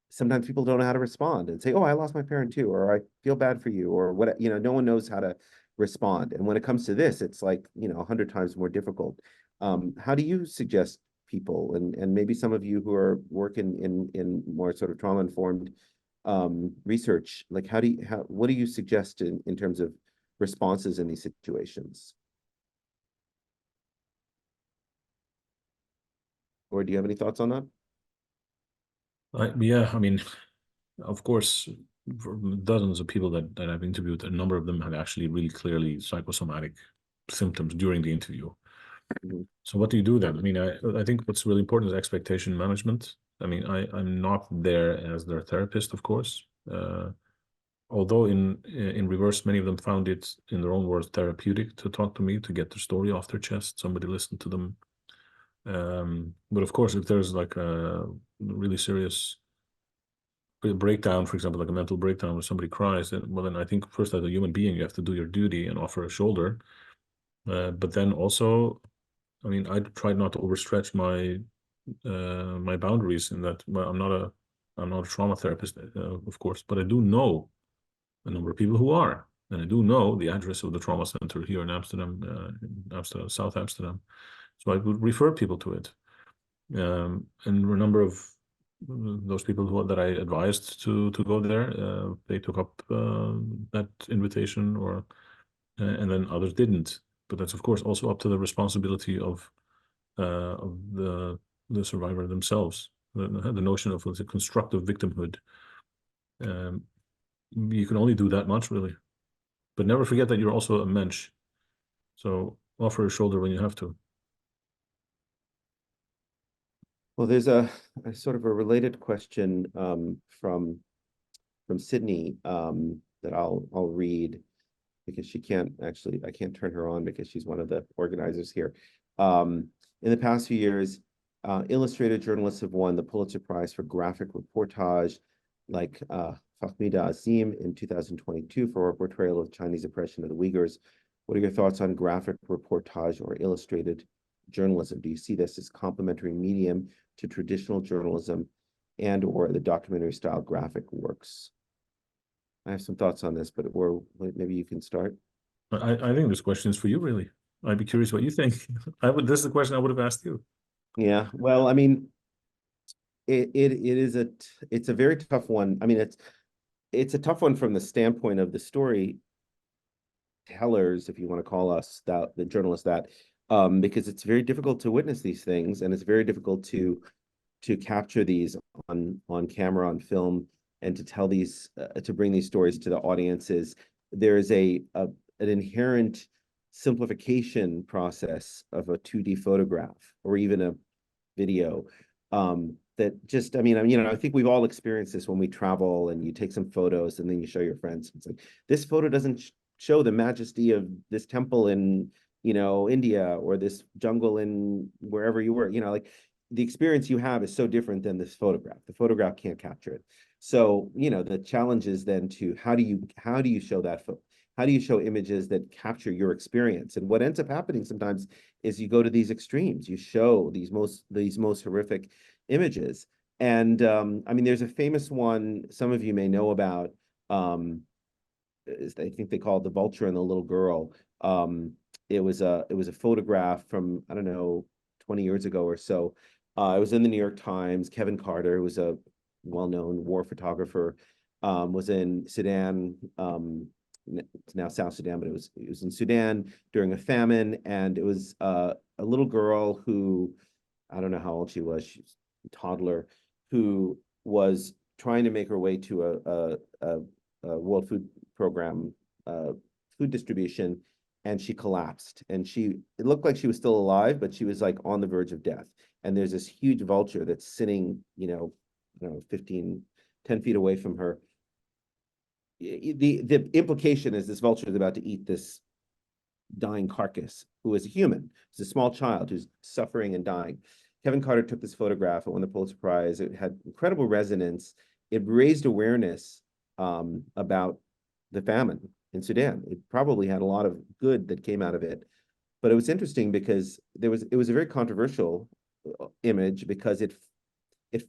Sometimes people don't know how to respond and say, oh, I lost my parent too, or I feel bad for you, or what, you know, no one knows how to respond. And when it comes to this, it's like, you know, 100 times more difficult. How do you suggest people, and maybe some of you who are working in more sort of trauma-informed research, like what do you suggest in terms of responses in these situations? Or do you have any thoughts on that? Yeah, I mean, of course, for dozens of people that I've interviewed, a number of them had actually really clearly psychosomatic symptoms during the interview. Mhm. So what do you do then? I mean, I think what's really important is expectation management. I mean, I'm not there as their therapist, of course. Although in reverse, many of them found it, in their own words, therapeutic to talk to me, to get their story off their chest. Somebody listened to them. But of course, if there's like a really serious breakdown, for example, like a mental breakdown where somebody cries, then I think first as a human being, you have to do your duty and offer a shoulder. But then also, I mean, I tried not to overstretch my my boundaries in that. Well, I'm not a trauma therapist, of course, but I do know a number of people who are, and I do know the address of the trauma center here in Amsterdam, South Amsterdam. So I would refer people to it. And a number of those people that I advised to go there, they took up that invitation, or and then others didn't. But that's of course also up to the responsibility of the survivor themselves. The notion of a constructive victimhood. You can only do that much, really. But never forget that you're also a mensch. So offer a shoulder when you have to. Well, there's a sort of a related question from Sydney that I'll read, because she can't actually, I can't turn her on because she's one of the organizers here. In the past few years, illustrated journalists have won the Pulitzer Prize for graphic reportage, like Fahmida Azim in 2022 for her portrayal of Chinese oppression of the Uyghurs. What are your thoughts on graphic reportage or illustrated journalism? Do you see this as complementary medium to traditional journalism and or the documentary style graphic works? I have some thoughts on this, but maybe you can start. I think this question is for you, really. I'd be curious what you think. This is the question I would have asked you. Yeah, well, I mean, it's a very tough one. I mean, it's a tough one from the standpoint of the storytellers, if you want to call us that, the journalists that, because it's very difficult to witness these things, and it's very difficult to capture these on camera, on film, and to tell these to bring these stories to the audiences. There is an inherent simplification process of a 2D photograph or even a video that just, I mean, you know, I think we've all experienced this when we travel and you take some photos and then you show your friends. It's like, this photo doesn't show the majesty of this temple in, you know, India, or this jungle in wherever you were, you know, like the experience you have is so different than this photograph. The photograph can't capture it. So, you know, the challenge is then to how do you show that how do you show images that capture your experience? And what ends up happening sometimes is you go to these extremes. You show these most horrific images. And I mean, there's a famous one some of you may know about. I think they call it The Vulture and the Little Girl. It was a photograph from, I don't know, 20 years ago or so. It was in the New York Times. Kevin Carter, who was a well-known war photographer, was in Sudan it's now South Sudan, but it was in Sudan during a famine, and it was a little girl who, I don't know how old she was a toddler, who was trying to make her way to a World Food Program food distribution, and she collapsed. And it looked like she was still alive, but she was like on the verge of death. And there's this huge vulture that's sitting, I don't know, 10 feet away from her. The implication is this vulture is about to eat this dying carcass, who is a human. It's a small child who's suffering and dying. Kevin Carter took this photograph. It won the Pulitzer Prize. It had incredible resonance. It raised awareness about the famine in Sudan. It probably had a lot of good that came out of it. But it was interesting because it was a very controversial image because it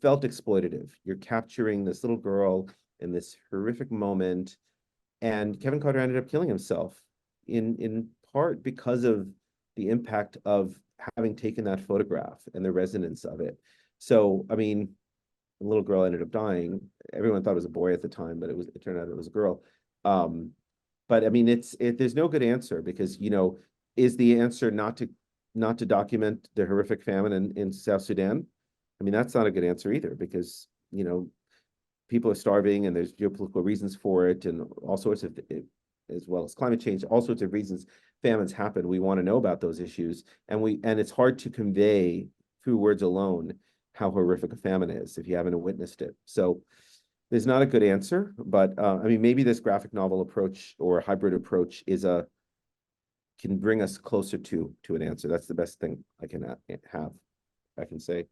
felt exploitative. You're capturing this little girl in this horrific moment, and Kevin Carter ended up killing himself in part because of the impact of having taken that photograph and the resonance of it. So, I mean, the little girl ended up dying. Everyone thought it was a boy at the time, but it turned out it was a girl. But I mean, there's no good answer because, is the answer not to document the horrific famine in South Sudan? I mean, that's not a good answer either because, people are starving and there's geopolitical reasons for it and all sorts of, as well as climate change, all sorts of reasons famines happen. We want to know about those issues. And it's hard to convey through words alone how horrific a famine is if you haven't witnessed it. So there's not a good answer, but I mean, maybe this graphic novel approach or hybrid approach can bring us closer to an answer. That's the best thing I can say.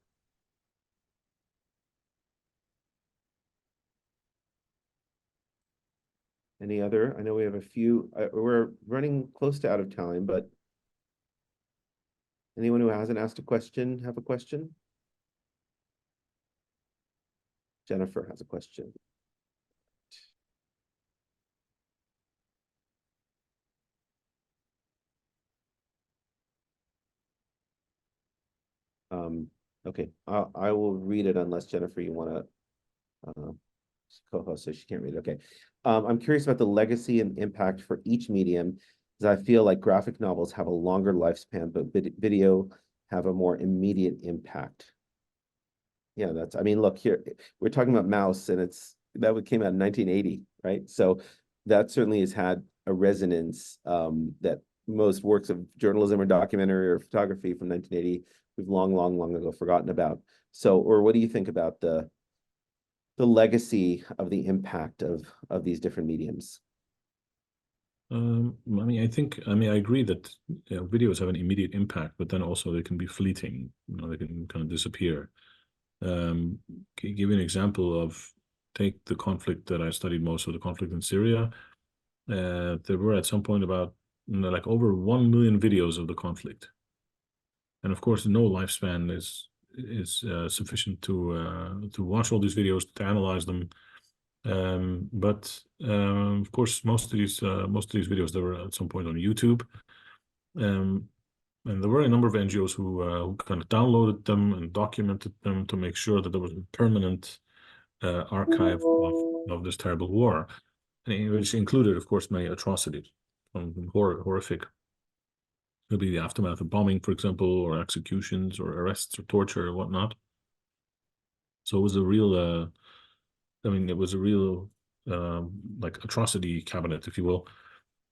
Any other? I know we have a few. We're running close to out of time, but anyone who hasn't asked a question, have a question? Jennifer has a question. Okay, I will read it unless Jennifer, you want to co-host, so she can't read it. Okay. I'm curious about the legacy and impact for each medium, because I feel like graphic novels have a longer lifespan, but video have a more immediate impact. Yeah, I mean, look here, we're talking about Mouse, and that came out in 1980, right? So that certainly has had a resonance that most works of journalism or documentary or photography from 1980 we've long ago forgotten about. So, or what do you think about the legacy of the impact of these different mediums? I mean, I agree that videos have an immediate impact, but then also they can be fleeting. They can kind of disappear. Can you give you an example of, take the conflict that I studied most of, the conflict in Syria. There were at some point about like over 1 million videos of the conflict. And of course, no lifespan is sufficient to watch all these videos, to analyze them. But of course, most of these videos, they were at some point on YouTube. And there were a number of NGOs who kind of downloaded them and documented them to make sure that there was a permanent archive of this terrible war, which included, of course, many atrocities, horrific. Maybe the aftermath of bombing, for example, or executions or arrests or torture or whatnot. So it was a real, like atrocity cabinet, if you will.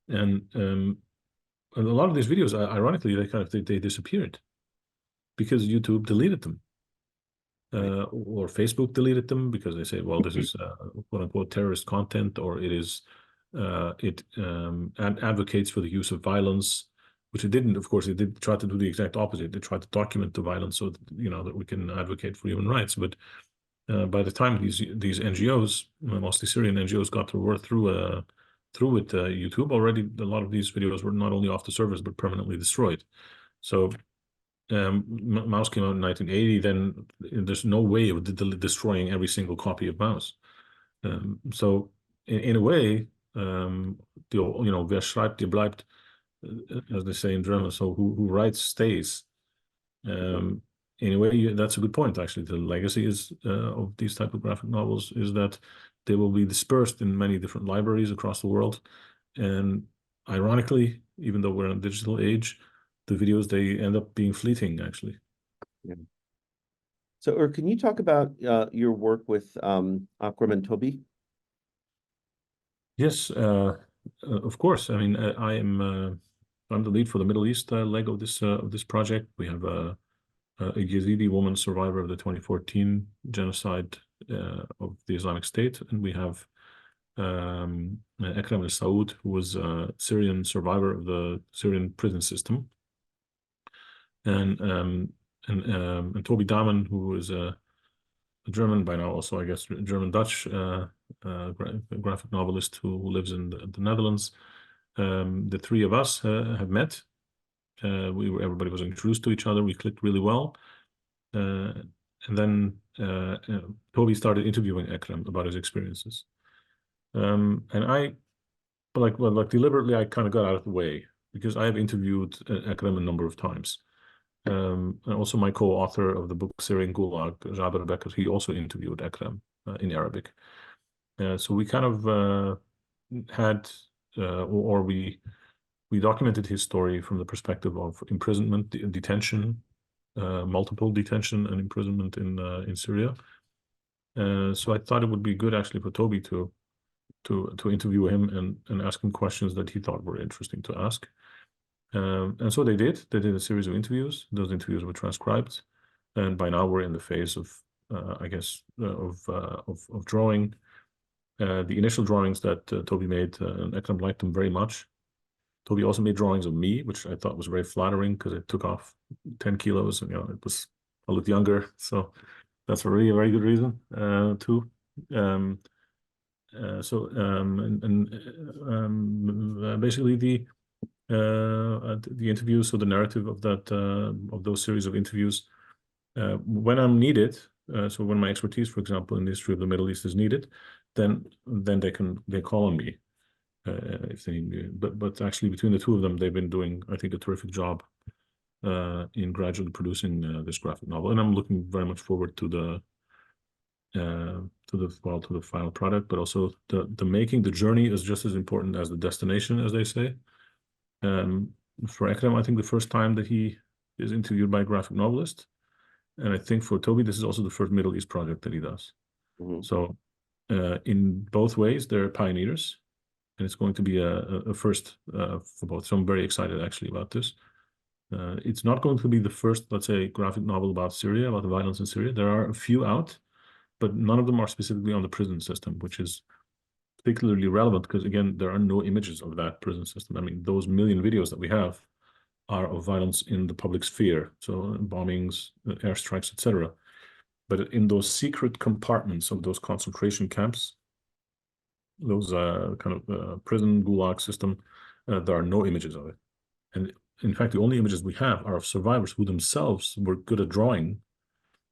And a lot of these videos, ironically, they disappeared because YouTube deleted them. Or Facebook deleted them because they say, well, this is quote unquote terrorist content, or it advocates for the use of violence, which it didn't. Of course, it did try to do the exact opposite. They tried to document the violence so that, that we can advocate for human rights. But by the time these NGOs, mostly Syrian NGOs, got to work through with YouTube, already a lot of these videos were not only off the servers but permanently destroyed. So Mouse came out in 1980. Then there's no way of destroying every single copy of Mouse. So in a way, wer schreibt, der bleibt, as they say in German. So who writes stays. In a way, that's a good point. Actually, the legacy is of these type of graphic novels is that they will be dispersed in many different libraries across the world. And ironically, even though we're in a digital age, the videos, they end up being fleeting, actually. Yeah. So, or can you talk about your work with Akram and Toby? Yes, of course. I mean, I'm the lead for the Middle East leg of this project. We have a Yazidi woman survivor of the 2014 genocide of the Islamic State, and we have Ekrem al-Saud, who was a Syrian survivor of the Syrian prison system, and Toby Dahmen, who is a German by now, also I guess German-Dutch graphic novelist who lives in the Netherlands. The three of us have met. Everybody was introduced to each other. We clicked really well. And then Toby started interviewing Ekrem about his experiences. And I, like deliberately, I kind of got out of the way because I have interviewed Ekrem a number of times. And also my co-author of the book Syrian Gulag, Jabir Becker, he also interviewed Ekrem in Arabic. So we kind of had, or we documented his story from the perspective of imprisonment, detention, multiple detention and imprisonment in Syria. So I thought it would be good actually for Toby to interview him and ask him questions that he thought were interesting to ask. And so they did. They did a series of interviews. Those interviews were transcribed, and by now we're in the phase of, I guess, of drawing. The initial drawings that Toby made, and Ekrem liked them very much. Toby also made drawings of me, which I thought was very flattering because it took off 10 kilos, and I looked younger, so that's really a very good reason too. Basically the interviews, so the narrative of that of those series of interviews, when I'm needed, so when my expertise, for example, in the history of the Middle East is needed, then they call on me if they need me. But actually, between the two of them, they've been doing, I think, a terrific job in gradually producing this graphic novel, and I'm looking very much forward to the final product. But also the making, the journey is just as important as the destination, as they say. For Ekrem, I think the first time that he is interviewed by a graphic novelist, and I think for Toby, this is also the first Middle East project that he does. Mm-hmm. So in both ways, they're pioneers, and it's going to be a first for both. So I'm very excited actually about this. It's not going to be the first, let's say, graphic novel about Syria, about the violence in Syria. There are a few out, but none of them are specifically on the prison system, which is particularly relevant because, again, there are no images of that prison system. I mean, those million videos that we have are of violence in the public sphere, so bombings, airstrikes, etc. But in those secret compartments of those concentration camps, those kind of prison gulag system, there are no images of it. And in fact, the only images we have are of survivors who themselves were good at drawing,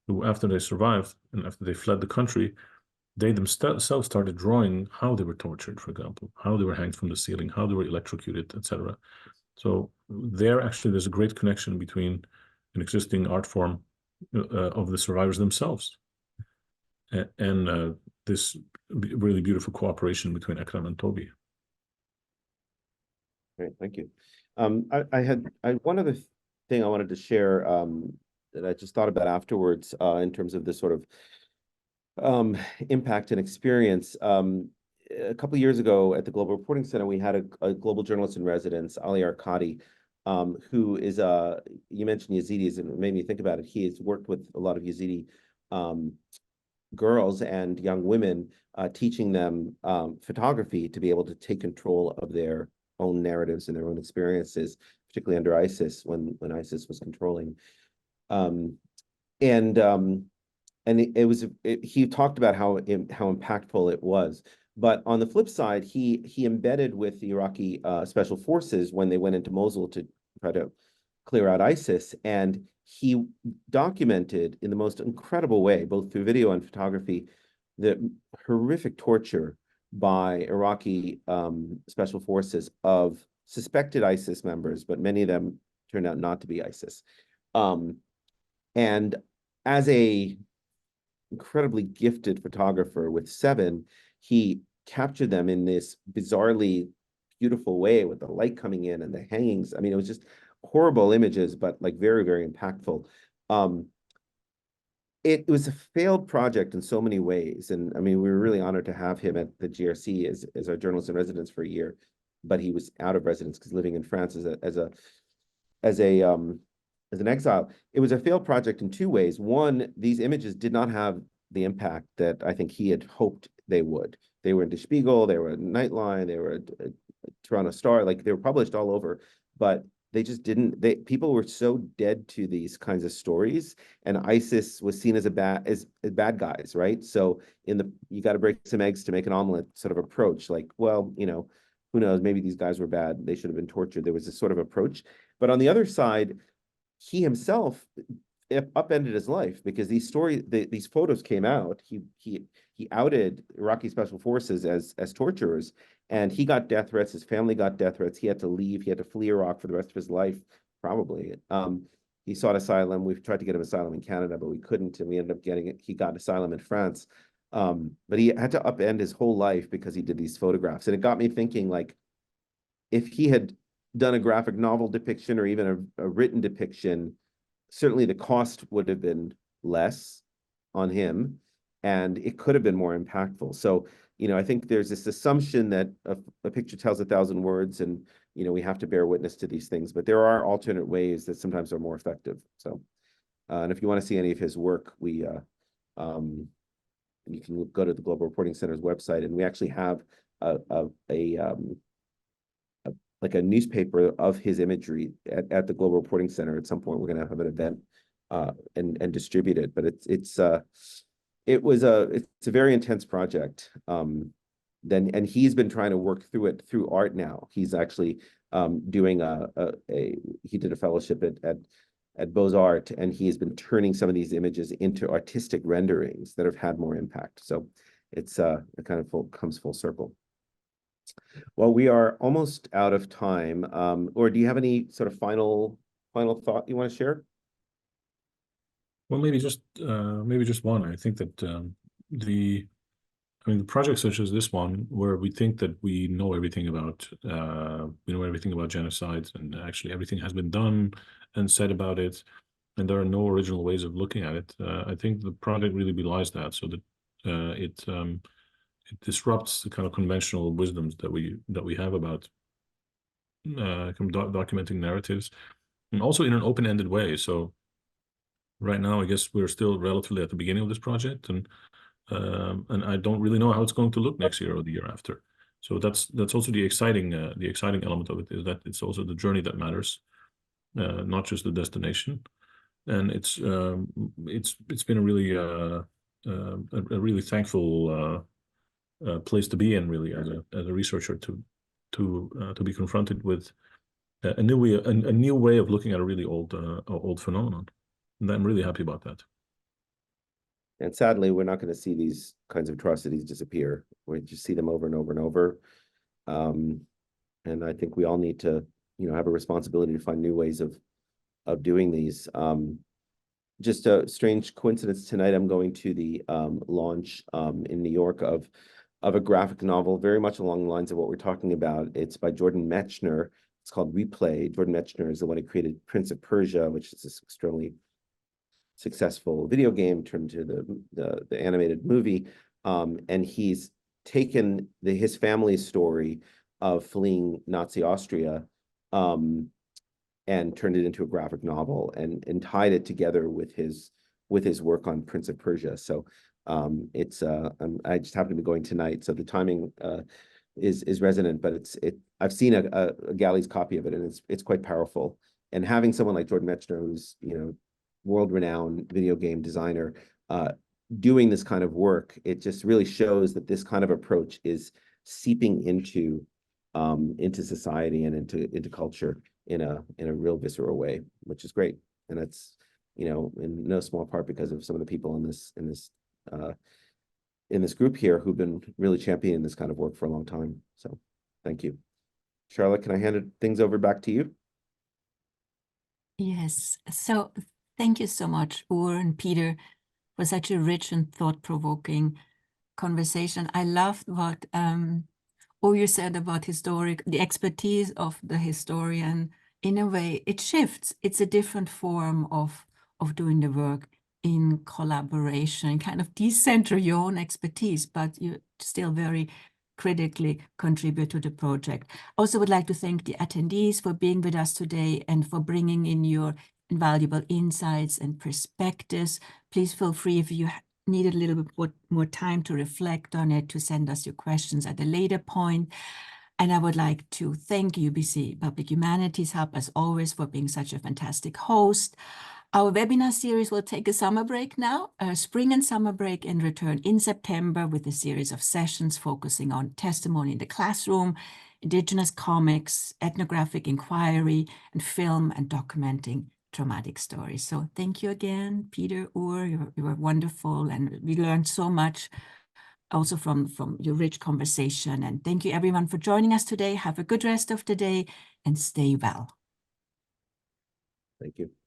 who after they survived and after they fled the country, they themselves started drawing how they were tortured, for example, how they were hanged from the ceiling, how they were electrocuted, etc. So there's a great connection between an existing art form of the survivors themselves and this really beautiful cooperation between Ekrem and Toby. Great, thank you. I had one other thing I wanted to share that I just thought about afterwards in terms of this sort of impact and experience. A couple of years ago at the Global Reporting Center, we had a global journalist in residence, Ali Arkadi, who is you mentioned Yazidis, and it made me think about it. He has worked with a lot of Yazidi girls and young women, teaching them photography to be able to take control of their own narratives and their own experiences, particularly under ISIS when ISIS was controlling. He talked about how impactful it was. But on the flip side, he embedded with the Iraqi special forces when they went into Mosul to try to clear out ISIS, and he documented in the most incredible way, both through video and photography, the horrific torture by Iraqi special forces of suspected ISIS members, but many of them turned out not to be ISIS. And as a incredibly gifted photographer with 7, he captured them in this bizarrely beautiful way with the light coming in and the hangings. I mean, it was just horrible images, but like very, very impactful. It was a failed project in so many ways. And I mean, we were really honored to have him at the GRC as our journalist in residence for a year, but he was out of residence because living in France as an exile. It was a failed project in two ways. One, these images did not have the impact that I think he had hoped they would. They were in Der Spiegel, they were in Nightline, they were at Toronto Star, like they were published all over, but they just didn't, people were so dead to these kinds of stories, and ISIS was seen as as bad guys, right? So you got to break some eggs to make an omelet sort of approach, like, well, you know, who knows, maybe these guys were bad, they should have been tortured. There was this sort of approach. But on the other side, he himself upended his life because these photos came out. He outed Iraqi special forces as torturers, and he got death threats. His family got death threats. He had to leave. He had to flee Iraq for the rest of his life, probably. He sought asylum. We've tried to get him asylum in Canada, but we couldn't, and we ended up getting it. He got asylum in France. But he had to upend his whole life because he did these photographs. And it got me thinking, like, if he had done a graphic novel depiction or even a written depiction, certainly the cost would have been less on him, and it could have been more impactful. So, you know, I think there's this assumption that a picture tells 1,000 words, and, you know, we have to bear witness to these things, but there are alternate ways that sometimes are more effective. So, and if you want to see any of his work, you can go to the Global Reporting Center's website, and we actually have like a newspaper of his imagery at the Global Reporting Center. At some point, we're going to have an event and distribute it. But it's a very intense project. And he's been trying to work through it through art now. He's actually doing he did a fellowship at Beaux-Arts, and he has been turning some of these images into artistic renderings that have had more impact. So it kind of comes full circle. Well, we are almost out of time. Or do you have any sort of final thought you want to share? Well, maybe just one. I think that the projects such as this one, where we think that we know everything about genocide, and actually everything has been done and said about it, and there are no original ways of looking at it. I think the project really belies that, so that it disrupts the kind of conventional wisdoms that we have about documenting narratives, and also in an open-ended way. So right now, I guess we're still relatively at the beginning of this project, and I don't really know how it's going to look next year or the year after. So that's also the exciting element of it, is that it's also the journey that matters, not just the destination. And it's been a really thankful place to be in, really, as a researcher, to be confronted with a new way of looking at a really old phenomenon, and I'm really happy about that. And sadly, we're not going to see these kinds of atrocities disappear. We just see them over and over and over. And I think we all need to, you know, have a responsibility to find new ways of doing these. Just a strange coincidence, tonight I'm going to the launch in New York of a graphic novel, very much along the lines of what we're talking about. It's by Jordan Mechner. It's called Replay. Jordan Mechner is the one who created Prince of Persia, which is this extremely successful video game turned into the animated movie. And he's taken his family's story of fleeing Nazi Austria and turned it into a graphic novel and tied it together with his work on Prince of Persia. So I just happen to be going tonight, so the timing is resonant, but I've seen a Galley's copy of it, and it's quite powerful. And having someone like Jordan Mechner, who's, you know, world-renowned video game designer, doing this kind of work, it just really shows that this kind of approach is seeping into society and into culture in a real visceral way, which is great. And that's, you know, in no small part because of some of the people in this group here who've been really championing this kind of work for a long time. So thank you. Charlotte, can I hand things over back to you? Yes. So thank you so much, Uğur and Peter, for such a rich and thought-provoking conversation. I loved what or you said about the expertise of the historian, in a way, it shifts. It's a different form of doing the work in collaboration, kind of decenter your own expertise, but you still very critically contribute to the project. Also would like to thank the attendees for being with us today and for bringing in your invaluable insights and perspectives. Please feel free, if you need a little bit more time to reflect on it, to send us your questions at a later point. And I would like to thank UBC Public Humanities Hub, as always, for being such a fantastic host. Our webinar series will take a summer break now, a spring and summer break, and return in September with a series of sessions focusing on testimony in the classroom, Indigenous comics, ethnographic inquiry, and film and documenting traumatic stories. So thank you again, Peter, Uğur, you were wonderful, and we learned so much also from your rich conversation. And thank you everyone for joining us today. Have a good rest of the day and stay well. Thank you.